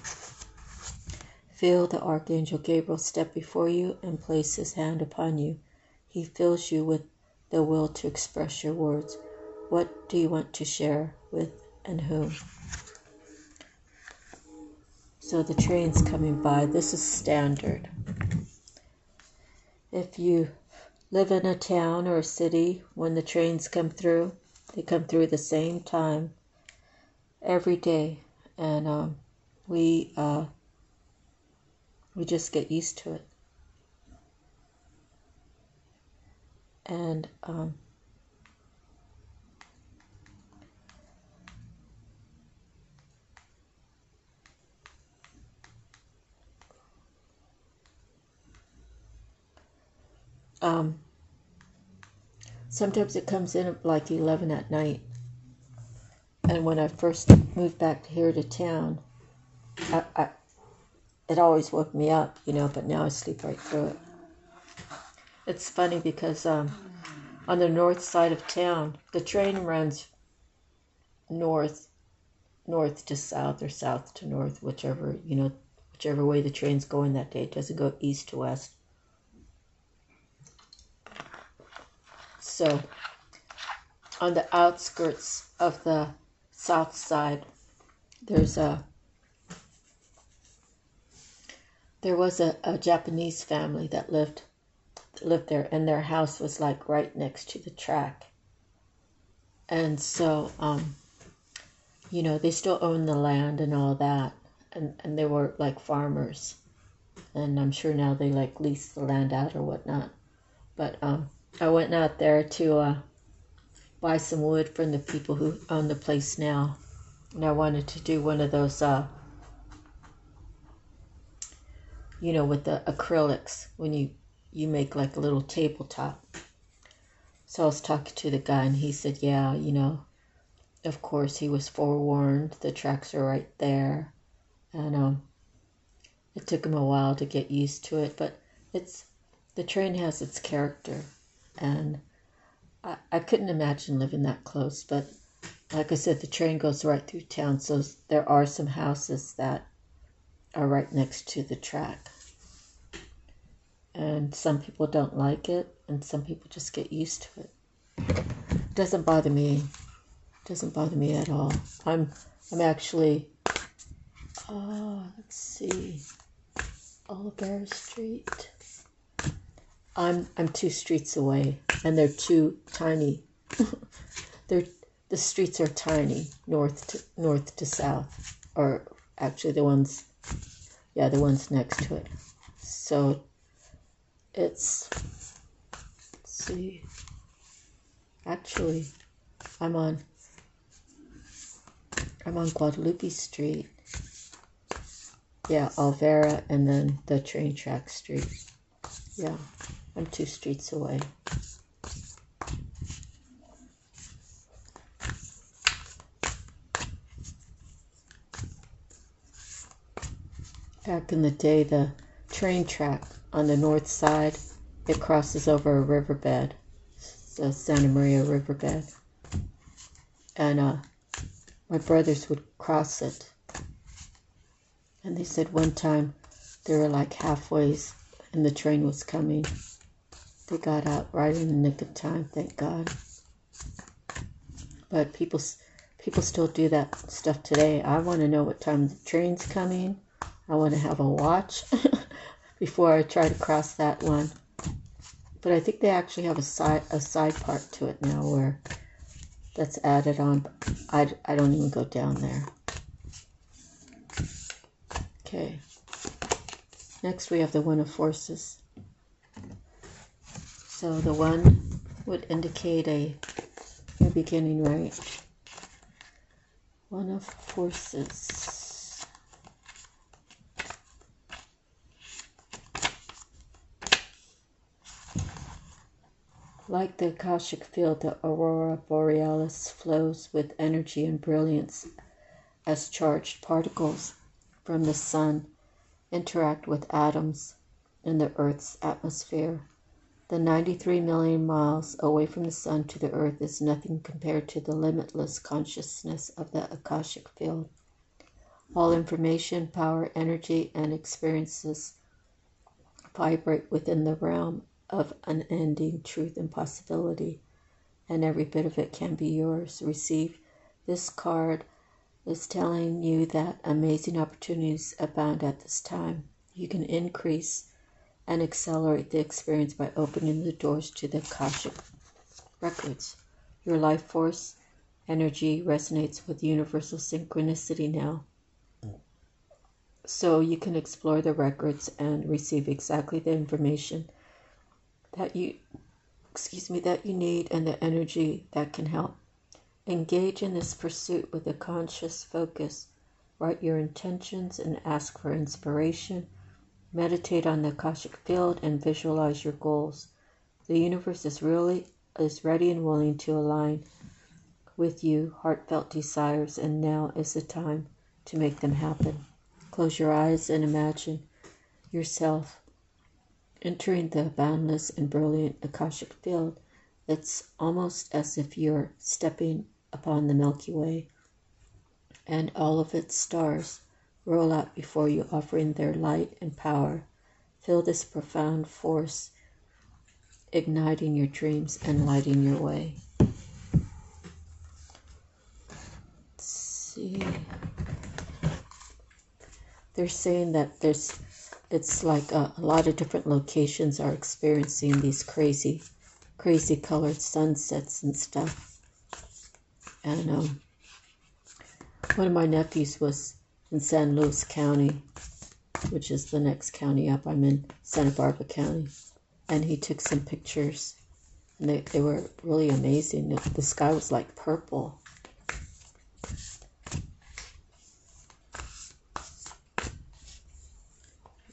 Feel the Archangel Gabriel step before you and place his hand upon you. He fills you with the will to express your words. What do you want to share with and whom? So the train's coming by. This is standard. If you live in a town or a city, when the trains come through, they come through the same time every day. And we just get used to it. And sometimes it comes in at like 11 at night. And when I first moved back here to town, it always woke me up, but now I sleep right through it. It's funny because on the north side of town, the train runs north to south or south to north, whichever way the train's going that day. It doesn't go east to west. So on the outskirts of the south side, there was a Japanese family that lived there, and their house was like right next to the track. And so they still own the land and all that, and they were like farmers, and I'm sure now they like lease the land out or whatnot. But I went out there to buy some wood from the people who own the place now, and I wanted to do one of those with the acrylics, when you make like a little tabletop. So I was talking to the guy, and he said, yeah, of course he was forewarned. The tracks are right there. And it took him a while to get used to it, but the train has its character. And I couldn't imagine living that close, but like I said, the train goes right through town, so there are some houses that are right next to the track. And some people don't like it, and some people just get used to it. It doesn't bother me. It doesn't bother me at all. I'm actually, let's see, Oliver Street. I'm 2 streets away, and they're too tiny. The streets are tiny, north to south, or actually the ones next to it. So let's see. Actually, I'm on Guadalupe Street. Yeah, Alvera, and then the train track street. Yeah, I'm 2 streets away. Back in the day, the train track on the north side, it crosses over a riverbed, the Santa Maria riverbed. And my brothers would cross it. And they said one time they were like halfway and the train was coming. They got out right in the nick of time, thank God. But people still do that stuff today. I want to know what time the train's coming. I want to have a watch before I try to cross that one. But I think they actually have a side part to it now where that's added on. I don't even go down there. Okay. Next we have the One of Forces. So the one would indicate a new beginning, right? One of Forces. Like the Akashic field, the aurora borealis flows with energy and brilliance as charged particles from the sun interact with atoms in the Earth's atmosphere. The 93 million miles away from the sun to the Earth is nothing compared to the limitless consciousness of the Akashic field. All information, power, energy, and experiences vibrate within the realm of unending truth and possibility, and every bit of it can be yours. Receive this card is telling you that amazing opportunities abound at this time. You can increase and accelerate the experience by opening the doors to the Akashic records. Your life force energy resonates with universal synchronicity now. So you can explore the records and receive exactly the information that you need and the energy that can help. Engage in this pursuit with a conscious focus. Write your intentions and ask for inspiration. Meditate on the Akashic field and visualize your goals. The universe is ready and willing to align with you heartfelt desires, and now is the time to make them happen. Close your eyes and imagine yourself entering the boundless and brilliant Akashic field. It's almost as if you're stepping upon the Milky Way, and all of its stars roll out before you, offering their light and power. Feel this profound force igniting your dreams and lighting your way. Let's see. They're saying that it's like a lot of different locations are experiencing these crazy colored sunsets and stuff. And one of my nephews was in San Luis County, which is the next county up. I'm in Santa Barbara County. And he took some pictures, and they were really amazing. The sky was like purple.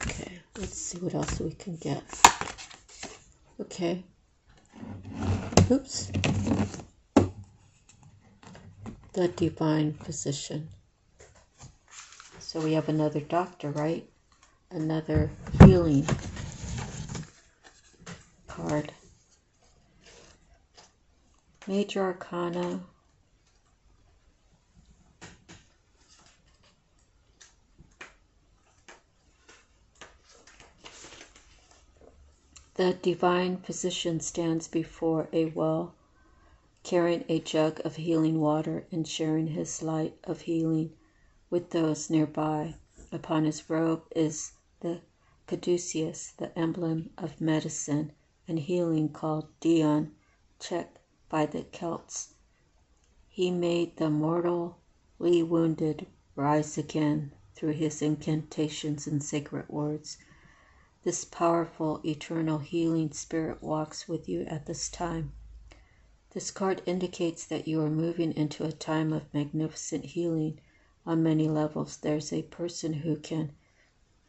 Okay, let's see what else we can get. Okay. Oops. The divine physician. So we have another doctor, right? Another healing card. Major Arcana. The divine physician stands before a well, carrying a jug of healing water and sharing his light of healing with those nearby. Upon his robe is the caduceus, the emblem of medicine and healing called Dion, checked by the Celts. He made the mortally wounded rise again through his incantations and sacred words. This powerful, eternal healing spirit walks with you at this time. This card indicates that you are moving into a time of magnificent healing on many levels. There's a person who can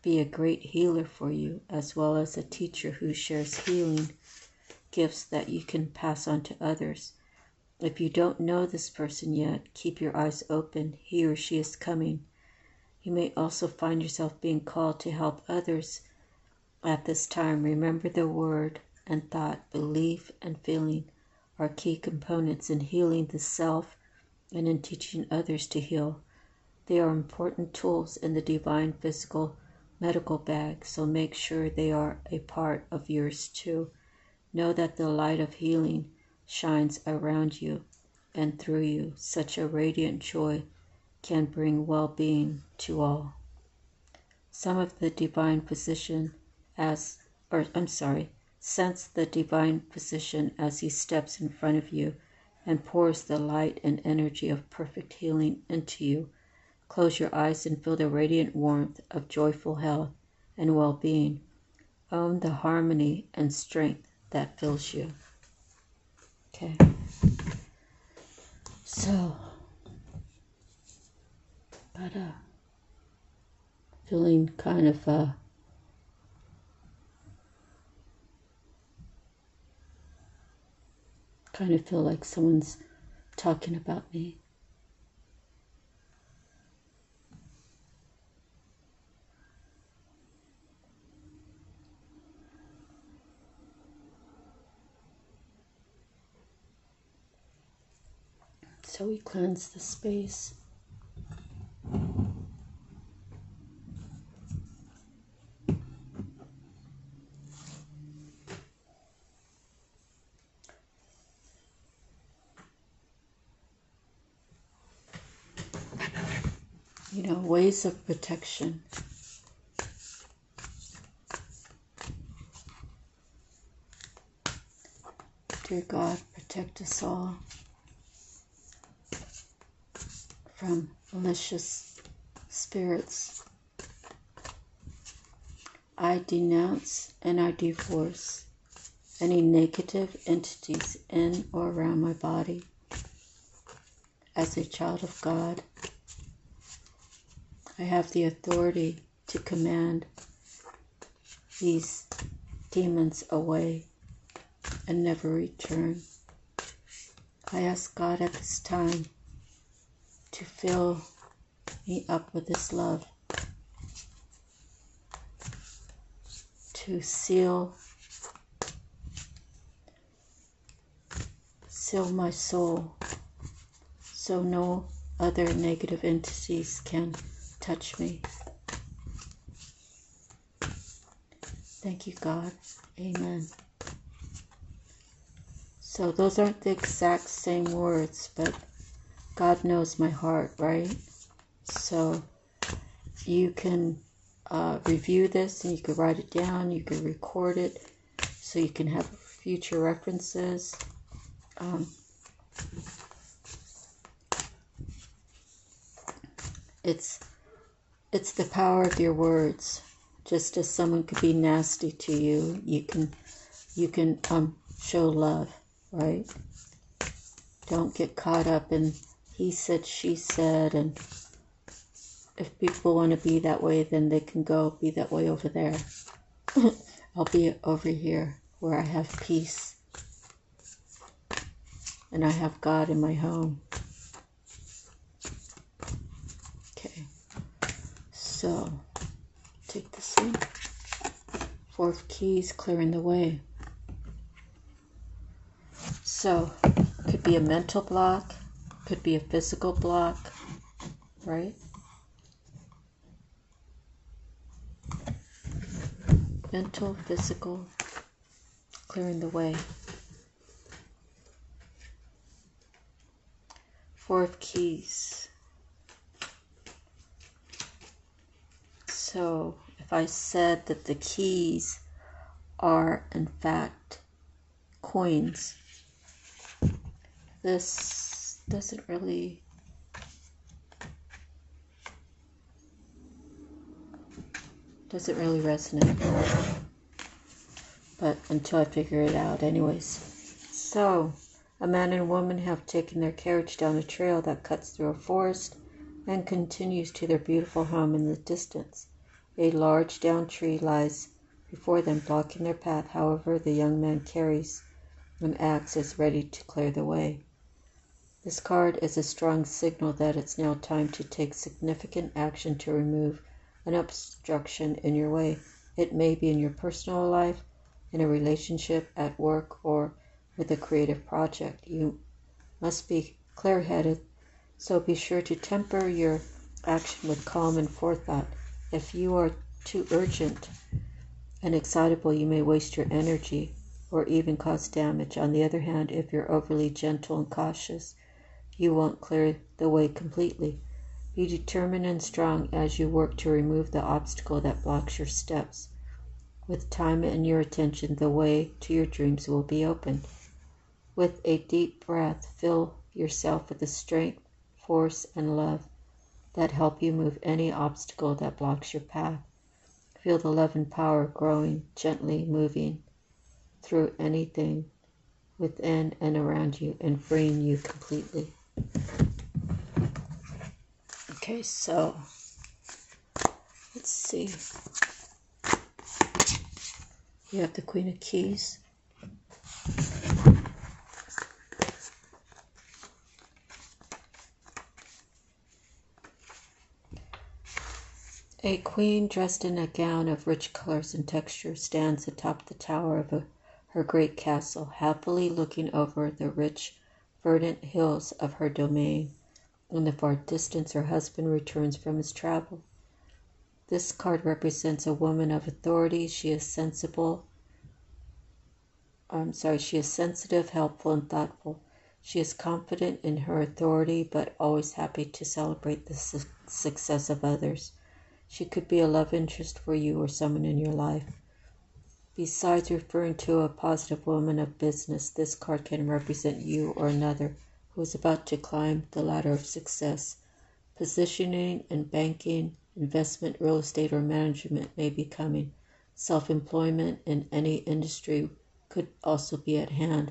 be a great healer for you, as well as a teacher who shares healing gifts that you can pass on to others. If you don't know this person yet, keep your eyes open. He or she is coming. You may also find yourself being called to help others at this time. Remember, the word and thought, belief and feeling are key components in healing the self and in teaching others to heal. They are important tools in the divine physical medical bag, so make sure they are a part of yours too. Know that the light of healing shines around you and through you. Such a radiant joy can bring well-being to all. Some of the divine physician Sense the divine position as he steps in front of you and pours the light and energy of perfect healing into you. Close your eyes and feel the radiant warmth of joyful health and well-being. Own the harmony and strength that fills you. Okay. So, but feeling kind of feel like someone's talking about me. So we cleanse the space. Ways of protection. Dear God, protect us all from malicious spirits. I denounce and I divorce any negative entities in or around my body. As a child of God, I have the authority to command these demons away and never return. I ask God at this time to fill me up with His love, to seal my soul so no other negative entities can touch me. Thank you, God. Amen. So those aren't the exact same words, but God knows my heart, right? So you can review this and you can write it down, you can record it so you can have future references. It's the power of your words. Just as someone could be nasty to you, you can show love, right? Don't get caught up in he said, she said, and if people want to be that way, then they can go be that way over there. I'll be over here where I have peace and I have God in my home. Okay, so take this one. 4 of Keys, clearing the way. So, could be a mental block, could be a physical block, right? Mental, physical, clearing the way. 4 of Keys. So, if I said that the keys are, in fact, coins, this doesn't really resonate, but until I figure it out anyways. So, a man and woman have taken their carriage down a trail that cuts through a forest and continues to their beautiful home in the distance. A large downed tree lies before them, blocking their path. However, the young man carries an axe as ready to clear the way. This card is a strong signal that it's now time to take significant action to remove an obstruction in your way. It may be in your personal life, in a relationship, at work, or with a creative project. You must be clear-headed, so be sure to temper your action with calm and forethought. If you are too urgent and excitable, you may waste your energy or even cause damage. On the other hand, if you're overly gentle and cautious, you won't clear the way completely. Be determined and strong as you work to remove the obstacle that blocks your steps. With time and your attention, the way to your dreams will be opened. With a deep breath, fill yourself with the strength, force, and love that help you move any obstacle that blocks your path. Feel the love and power growing, gently moving through anything within and around you and freeing you completely. Okay, so let's see. You have the Queen of Keys. A queen dressed in a gown of rich colors and textures stands atop the tower of her great castle, happily looking over the rich, verdant hills of her domain. In the far distance, her husband returns from his travel. This card represents a woman of authority. She is sensitive, helpful, and thoughtful. She is confident in her authority, but always happy to celebrate the success of others. She could be a love interest for you or someone in your life. Besides referring to a positive woman of business, this card can represent you or another who is about to climb the ladder of success. Positioning in banking, investment, real estate, or management may be coming. Self-employment in any industry could also be at hand,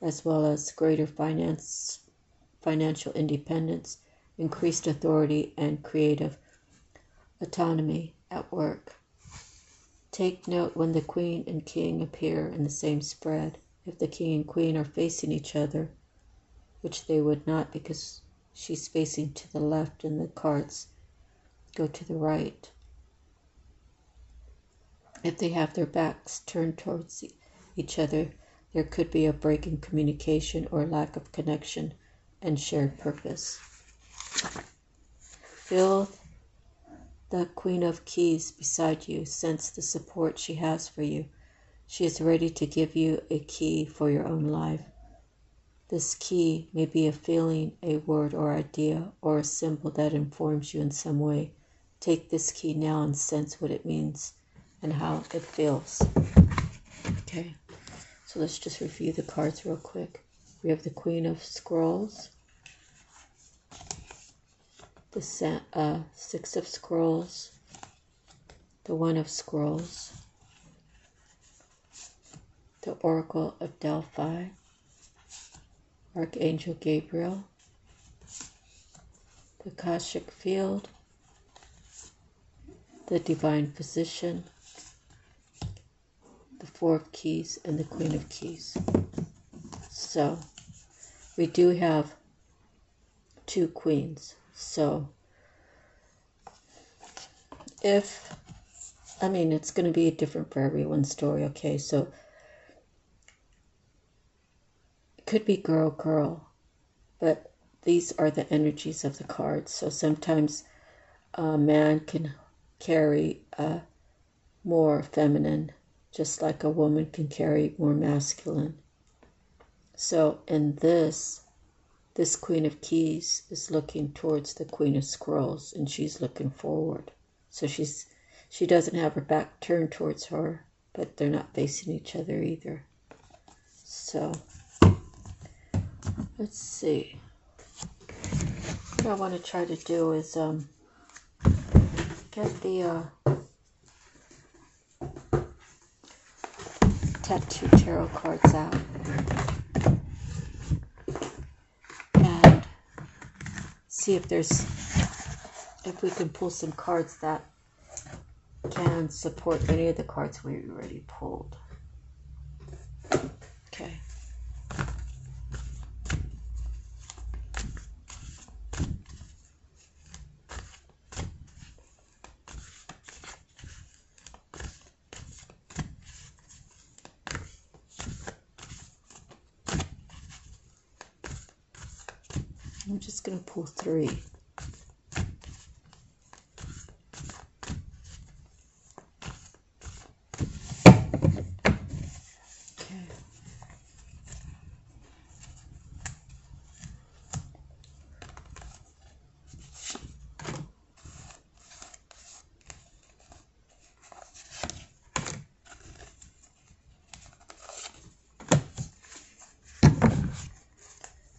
as well as greater financial independence, increased authority, and creative autonomy at work. Take note when the Queen and King appear in the same spread. If the King and Queen are facing each other, which they would not because she's facing to the left and the cards go to the right. If they have their backs turned towards each other, there could be a break in communication or lack of connection and shared purpose. Feel the Queen of Keys beside you. Sense the support she has for you. She is ready to give you a key for your own life. This key may be a feeling, a word or idea, or a symbol that informs you in some way. Take this key now and sense what it means and how it feels. Okay, so let's just review the cards real quick. We have the Queen of Scrolls, the Six of Scrolls, the One of Scrolls, the Oracle of Delphi, Archangel Gabriel, the Akashic Field, the Divine Physician, the Four of Keys, and the Queen of Keys. So, we do have two queens. So, it's going to be different for everyone's story, okay? So, it could be girl, but these are the energies of the cards. So, sometimes a man can carry more feminine, just like a woman can carry more masculine. So, in this Queen of Keys is looking towards the Queen of Scrolls, and she's looking forward. So she doesn't have her back turned towards her, but they're not facing each other either. So let's see. What I want to try to do is get the tattoo tarot cards out. See if we can pull some cards that can support any of the cards we already pulled. Okay. I'm just going to pull 3. Okay.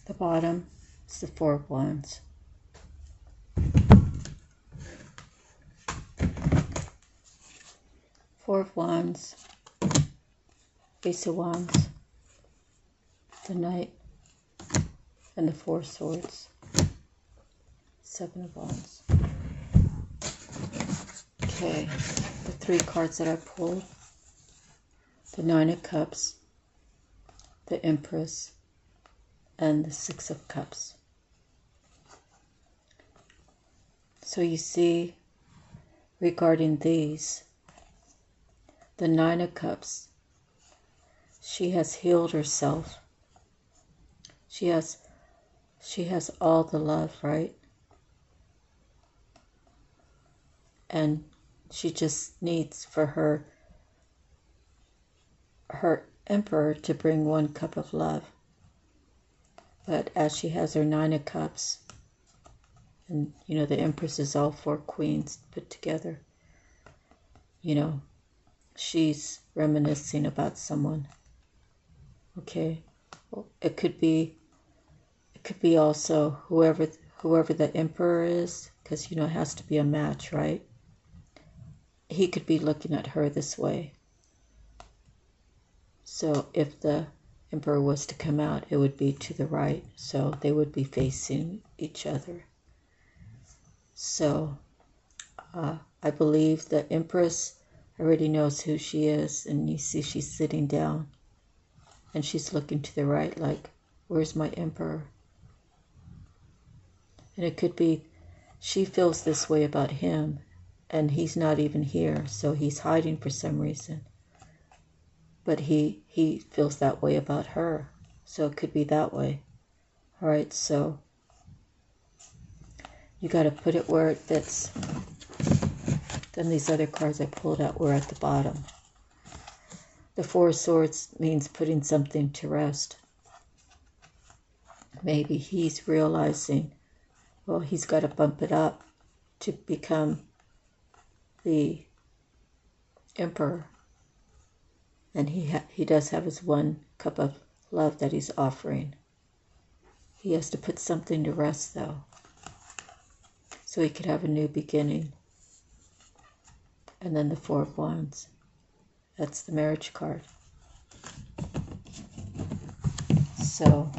The bottom is the Four of Wands. Four of Wands, Ace of Wands, the Knight, and the Four of Swords, Seven of Wands. Okay, the three cards that I pulled, the Nine of Cups, the Empress, and the Six of Cups. So you see, regarding these, the Nine of Cups, she has healed herself. She has all the love, right? And she just needs for her Emperor to bring one cup of love. But as she has her Nine of Cups, and the Empress is all four queens put together, she's reminiscing about someone. Okay, well, it could be also whoever the Emperor is, because it has to be a match, right? He could be looking at her this way. So if the Emperor was to come out, it would be to the right, so they would be facing each other. So I believe the Empress already knows who she is, and you see she's sitting down and she's looking to the right like, where's my Emperor? And it could be she feels this way about him and he's not even here, so he's hiding for some reason. But he feels that way about her, so it could be that way. All right, so you got to put it where it fits. Then these other cards I pulled out were at the bottom. The Four of Swords means putting something to rest. Maybe he's realizing, well, he's got to bump it up to become the Emperor. And he does have his one cup of love that he's offering. He has to put something to rest, though, so he could have a new beginning. And then the Four of Wands. That's the marriage card. So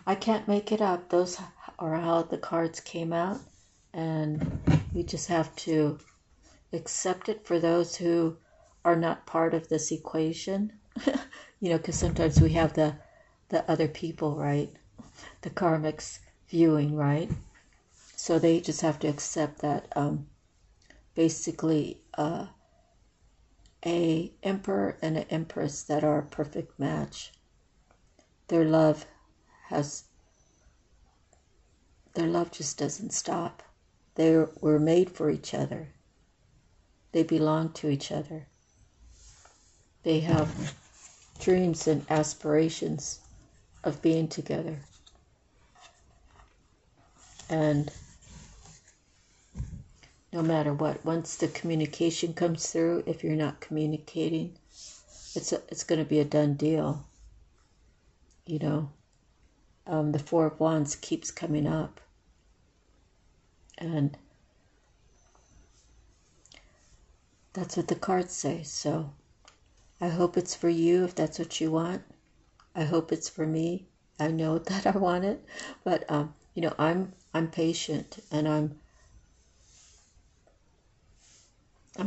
I can't make it up. Those are how the cards came out. And we just have to accept it for those who are not part of this equation. Because sometimes we have the other people, right? The karmics viewing, right? So they just have to accept that basically a Emperor and an Empress that are a perfect match. Their love just doesn't stop. They were made for each other. They belong to each other. They have dreams and aspirations of being together. And no matter what, once the communication comes through, if you're not communicating, it's going to be a done deal. The Four of Wands keeps coming up. And that's what the cards say. So I hope it's for you if that's what you want. I hope it's for me. I know that I want it, but I'm patient, and I'm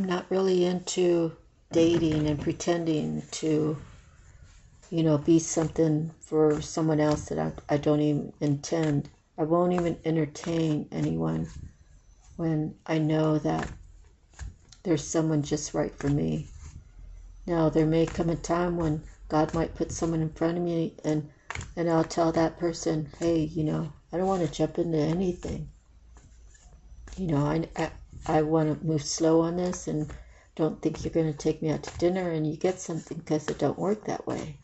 not really into dating and pretending to be something for someone else that I don't even intend. I won't even entertain anyone when I know that there's someone just right for me. Now, there may come a time when God might put someone in front of me, and I'll tell that person, hey, I don't want to jump into anything. I want to move slow on this, and don't think you're going to take me out to dinner and you get something, because it don't work that way.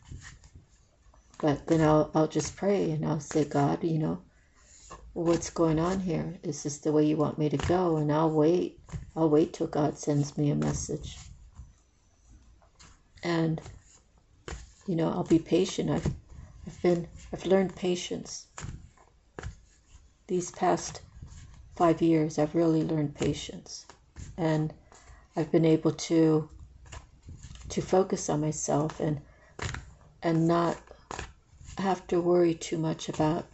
But then I'll just pray, and I'll say, God, what's going on here? Is this the way you want me to go? And I'll wait till God sends me a message. And I'll be patient. I've learned patience. These past 5 years, I've really learned patience, and I've been able to focus on myself and not have to worry too much about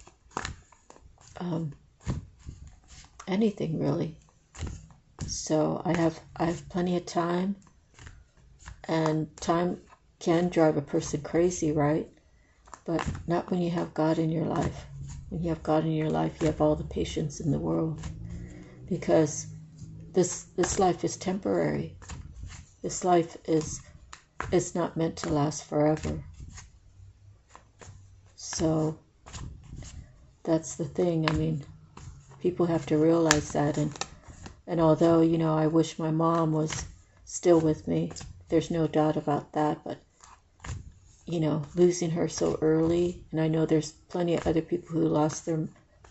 anything really. So I have plenty of time, and time can drive a person crazy, right? But not when you have God in your life. When you have God in your life, you have all the patience in the world, because this life is temporary. This life is not meant to last forever. So that's the thing. I mean, people have to realize that, and although, I wish my mom was still with me, there's no doubt about that, but losing her so early, and I know there's plenty of other people who lost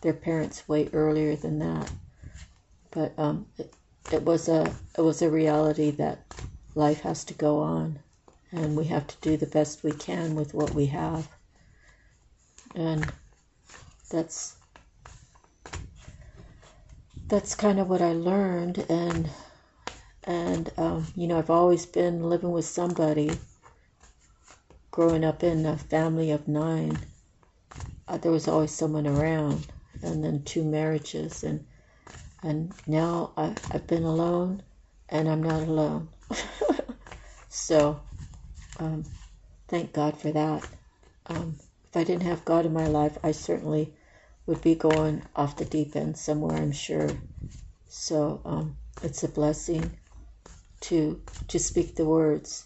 their parents way earlier than that, but it was a reality that life has to go on, and we have to do the best we can with what we have. And that's kind of what I learned, and I've always been living with somebody. Growing up in a family of 9, there was always someone around, and then 2 marriages, and now I've been alone, and I'm not alone. So thank God for that. If I didn't have God in my life, I certainly would be going off the deep end somewhere, I'm sure. So it's a blessing to speak the words.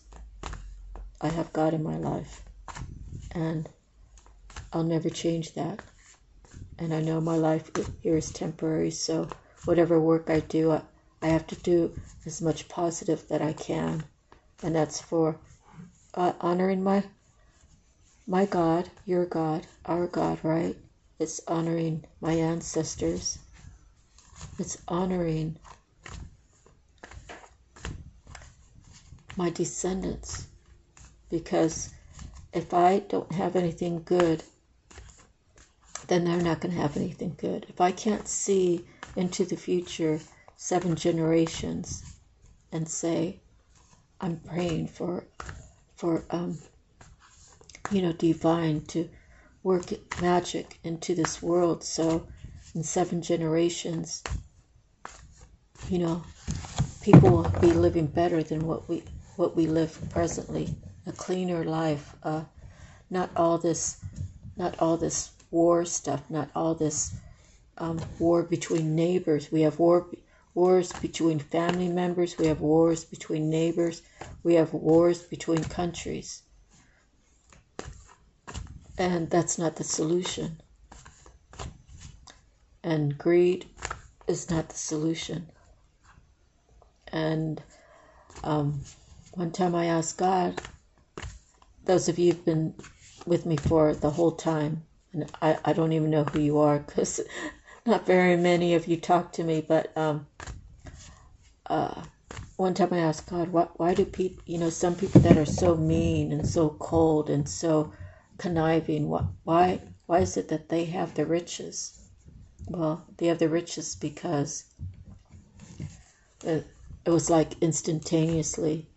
I have God in my life, and I'll never change that. And I know my life here is temporary, so whatever work I do, I have to do as much positive that I can, and that's for honoring my God, your God, our God, right? It's honoring my ancestors. It's honoring my descendants. Because if I don't have anything good, then they're not going to have anything good. If I can't see into the future 7 generations and say, I'm praying for divine to work magic into this world, so in 7 generations, people will be living better than what we live presently. A cleaner life, not all this war stuff, not all this war between neighbors. We have wars between family members. We have wars between neighbors. We have wars between countries, and that's not the solution. And greed is not the solution. And one time I asked God, those of you who've been with me for the whole time, and I don't even know who you are, because not very many of you talk to me, but one time I asked God, why do people, some people that are so mean and so cold and so conniving, why is it that they have the riches? Well, they have the riches because it was like instantaneously,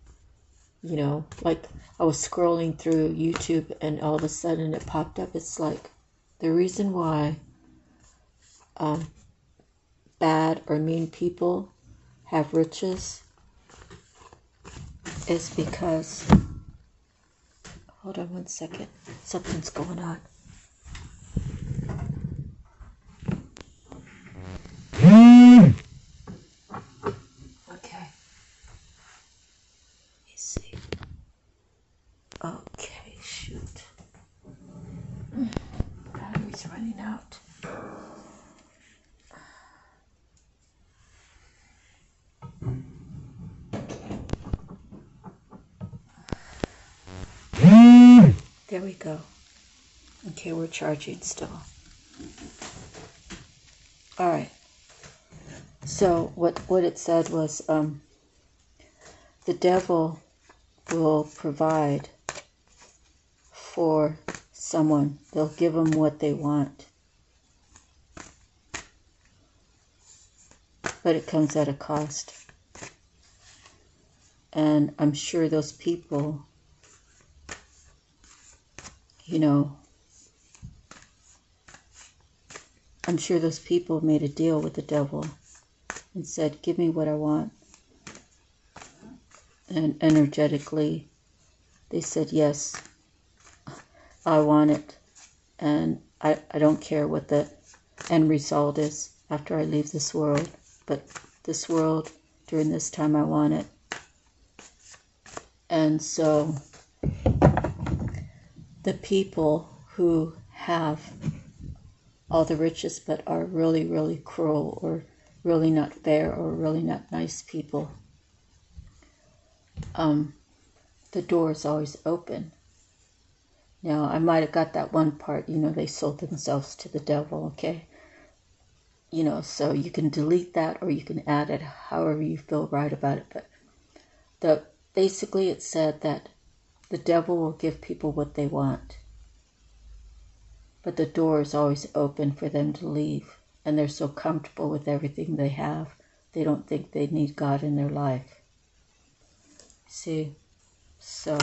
like I was scrolling through YouTube and all of a sudden it popped up. It's like the reason why bad or mean people have riches is because, hold on one second, something's going on. Okay. Let me see. Okay, shoot. Battery's running out. There we go. Okay, we're charging still. All right. So what it said was the devil will provide for someone. They'll give them what they want. But it comes at a cost. And I'm sure those people, you know, I'm sure those people made a deal with the devil and said, give me what I want. And energetically, they said, yes, I want it. And I don't care what the end result is after I leave this world. But this world, during this time, I want it. And so the people who have all the riches but are really, really cruel or really not fair or really not nice people, the door is always open. Now, I might have got that one part, you know, they sold themselves to the devil, okay? You know, so you can delete that or you can add it however you feel right about it. But basically it said that the devil will give people what they want. But the door is always open for them to leave. And they're so comfortable with everything they have, they don't think they need God in their life. See? So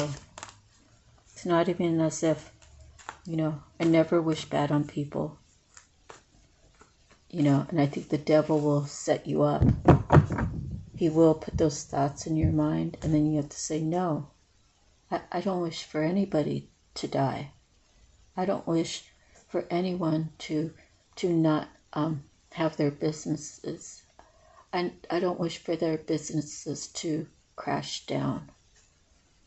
it's not even as if, you know, I never wish bad on people. You know, and I think the devil will set you up. He will put those thoughts in your mind, and then you have to say, no, I don't wish for anybody to die. I don't wish for anyone to not have their businesses. I don't wish for their businesses to crash down.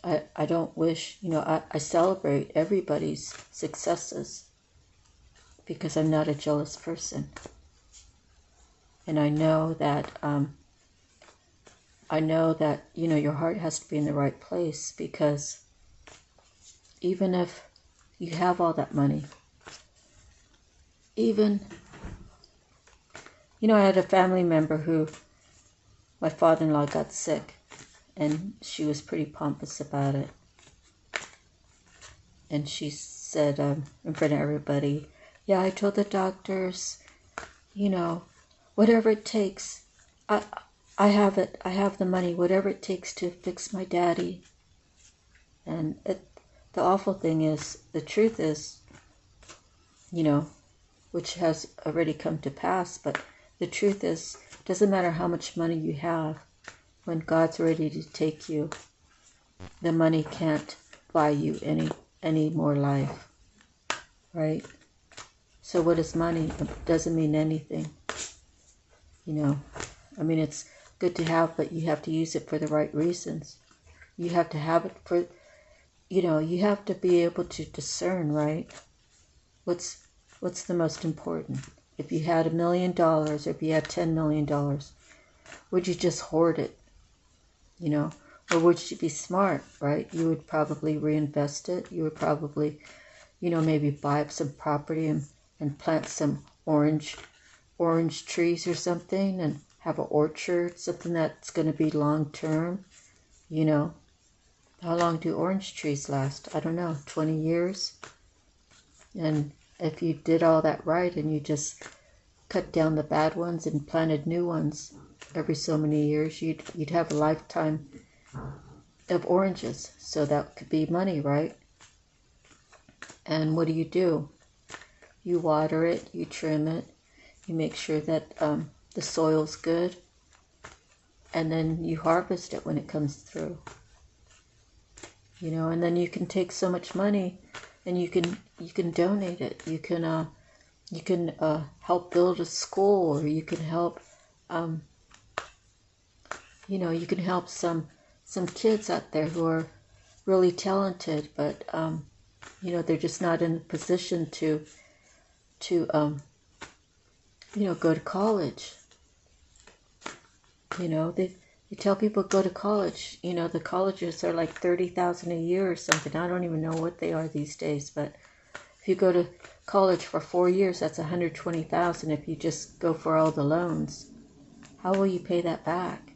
I don't wish, you know, I celebrate everybody's successes because I'm not a jealous person. And I know that, you know, your heart has to be in the right place, because even if you have all that money, even, you know, I had a family member who, my father-in-law got sick, and she was pretty pompous about it. And she said in front of everybody, yeah, I told the doctors, you know, whatever it takes, I have it. I have the money, whatever it takes to fix my daddy. And the awful thing is, the truth is, you know, which has already come to pass, but the truth is, it doesn't matter how much money you have, when God's ready to take you, the money can't buy you any more life, right? So what is money? It doesn't mean anything. You know, I mean, it's good to have, but you have to use it for the right reasons. You have to have it for, you know, you have to be able to discern, right? What's the most important? If you had $1 million, or if you had $10 million, would you just hoard it? You know, or would you be smart, right? You would probably reinvest it. You would probably, you know, maybe buy up some property and plant some orange trees or something, and have an orchard, something that's going to be long term. You know, how long do orange trees last? I don't know, 20 years? And if you did all that right and you just cut down the bad ones and planted new ones every so many years, you'd have a lifetime of oranges. So that could be money, right? And what do? You water it, you trim it, you make sure that the soil's good, and then you harvest it when it comes through. You know, and then you can take so much money and you can donate it. You can help build a school, or you can help you know, you can help some kids out there who are really talented, but you know, they're just not in a position to you know, go to college. You know, they tell people go to college. You know, the colleges are like $30,000 a year or something. I don't even know what they are these days, but if you go to college for 4 years, that's $120,000 if you just go for all the loans. How will you pay that back?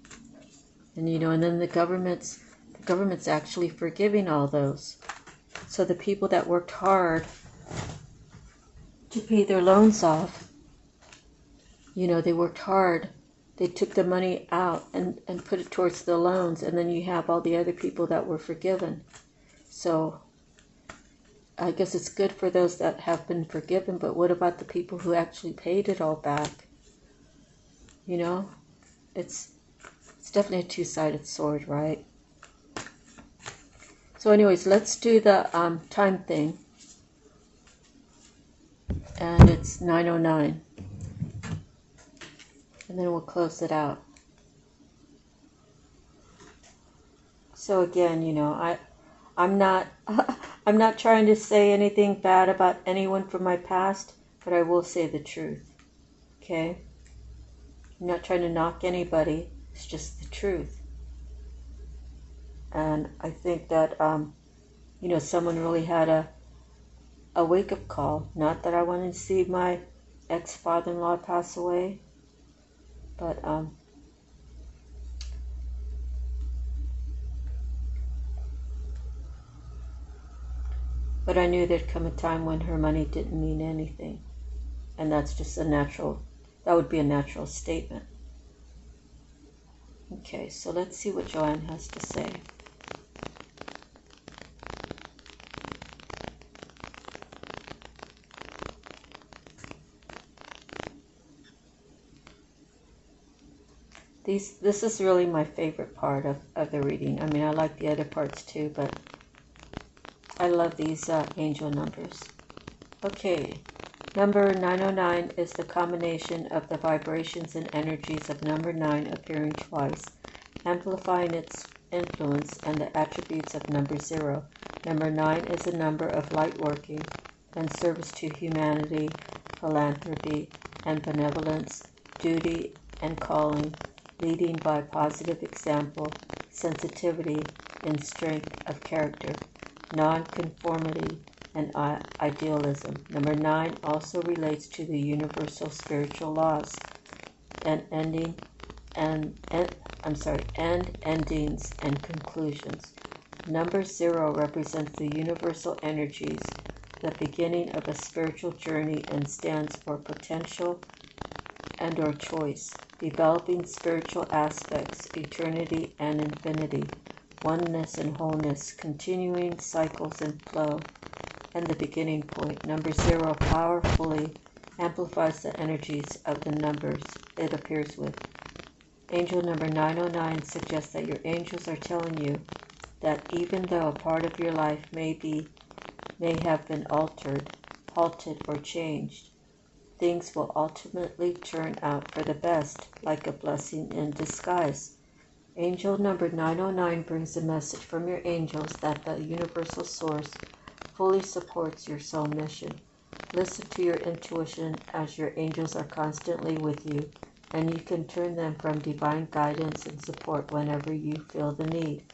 And you know, and then the government's actually forgiving all those. So the people that worked hard to pay their loans off. You know, they worked hard. They took the money out and put it towards the loans, and then you have all the other people that were forgiven. So I guess it's good for those that have been forgiven, but what about the people who actually paid it all back? You know, it's definitely a two-sided sword, right? So anyways, let's do the time thing. And it's 9:09. And then we'll close it out. So again, you know, I'm not I'm not trying to say anything bad about anyone from my past, but I will say the truth. Okay? I'm not trying to knock anybody. It's just the truth. And I think that you know, someone really had a wake-up call. Not that I wanted to see my ex-father-in-law pass away, but I knew there'd come a time when her money didn't mean anything. And that's just that would be a natural statement. Okay, so let's see what Joanne has to say. This is really my favorite part of the reading. I mean, I like the other parts too, but I love these angel numbers. Okay, number 909 is the combination of the vibrations and energies of number 9 appearing twice, amplifying its influence and the attributes of number 0. Number 9 is a number of light working and service to humanity, philanthropy and benevolence, duty and calling, leading by positive example, sensitivity and strength of character, non-conformity and idealism. Number 9 also relates to the universal spiritual laws and endings and conclusions. Number 0 represents the universal energies, the beginning of a spiritual journey, and stands for potential and or choice, developing spiritual aspects, eternity and infinity, oneness and wholeness, continuing cycles and flow, and the beginning point. Number 0 powerfully amplifies the energies of the numbers it appears with. Angel number 909 suggests that your angels are telling you that even though a part of your life may have been altered, halted, or changed, things will ultimately turn out for the best, like a blessing in disguise. Angel number 909 brings a message from your angels that the universal source fully supports your soul mission. Listen to your intuition, as your angels are constantly with you, and you can turn them from divine guidance and support whenever you feel the need.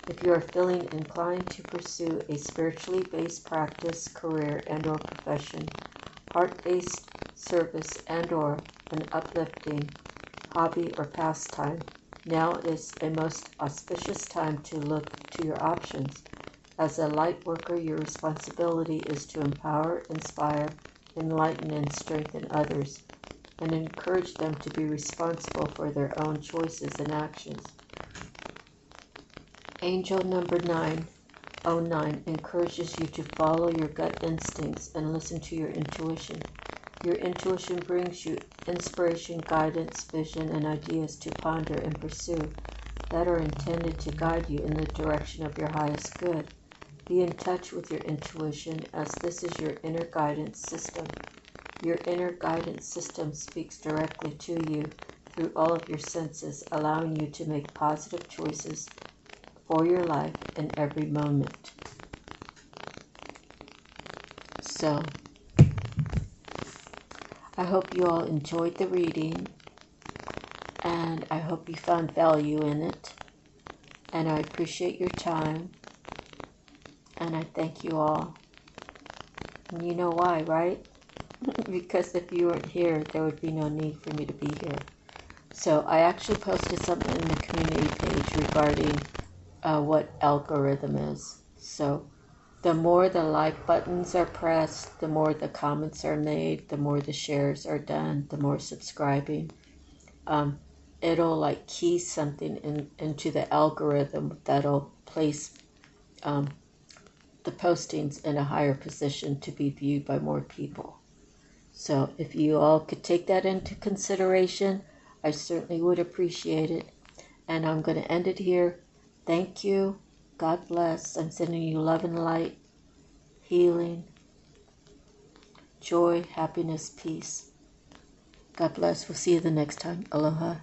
If you are feeling inclined to pursue a spiritually based practice, career, and or profession, heart-based service, and or an uplifting hobby or pastime, now is a most auspicious time to look to your options. As a light worker, your responsibility is to empower, inspire, enlighten, and strengthen others, and encourage them to be responsible for their own choices and actions. Angel number 909 encourages you to follow your gut instincts and listen to your intuition. Your intuition brings you inspiration, guidance, vision, and ideas to ponder and pursue that are intended to guide you in the direction of your highest good. Be in touch with your intuition, as this is your inner guidance system. Your inner guidance system speaks directly to you through all of your senses, allowing you to make positive choices for your life in every moment. So, I hope you all enjoyed the reading, and I hope you found value in it, and I appreciate your time, and I thank you all. And you know why, right? Because if you weren't here, there would be no need for me to be here. So I actually posted something in the community page regarding what algorithm is. So the more the like buttons are pressed, the more the comments are made, the more the shares are done, the more subscribing. It'll like key something into the algorithm that'll place the postings in a higher position to be viewed by more people. So if you all could take that into consideration, I certainly would appreciate it. And I'm going to end it here. Thank you. God bless. I'm sending you love and light, healing, joy, happiness, peace. God bless. We'll see you the next time. Aloha.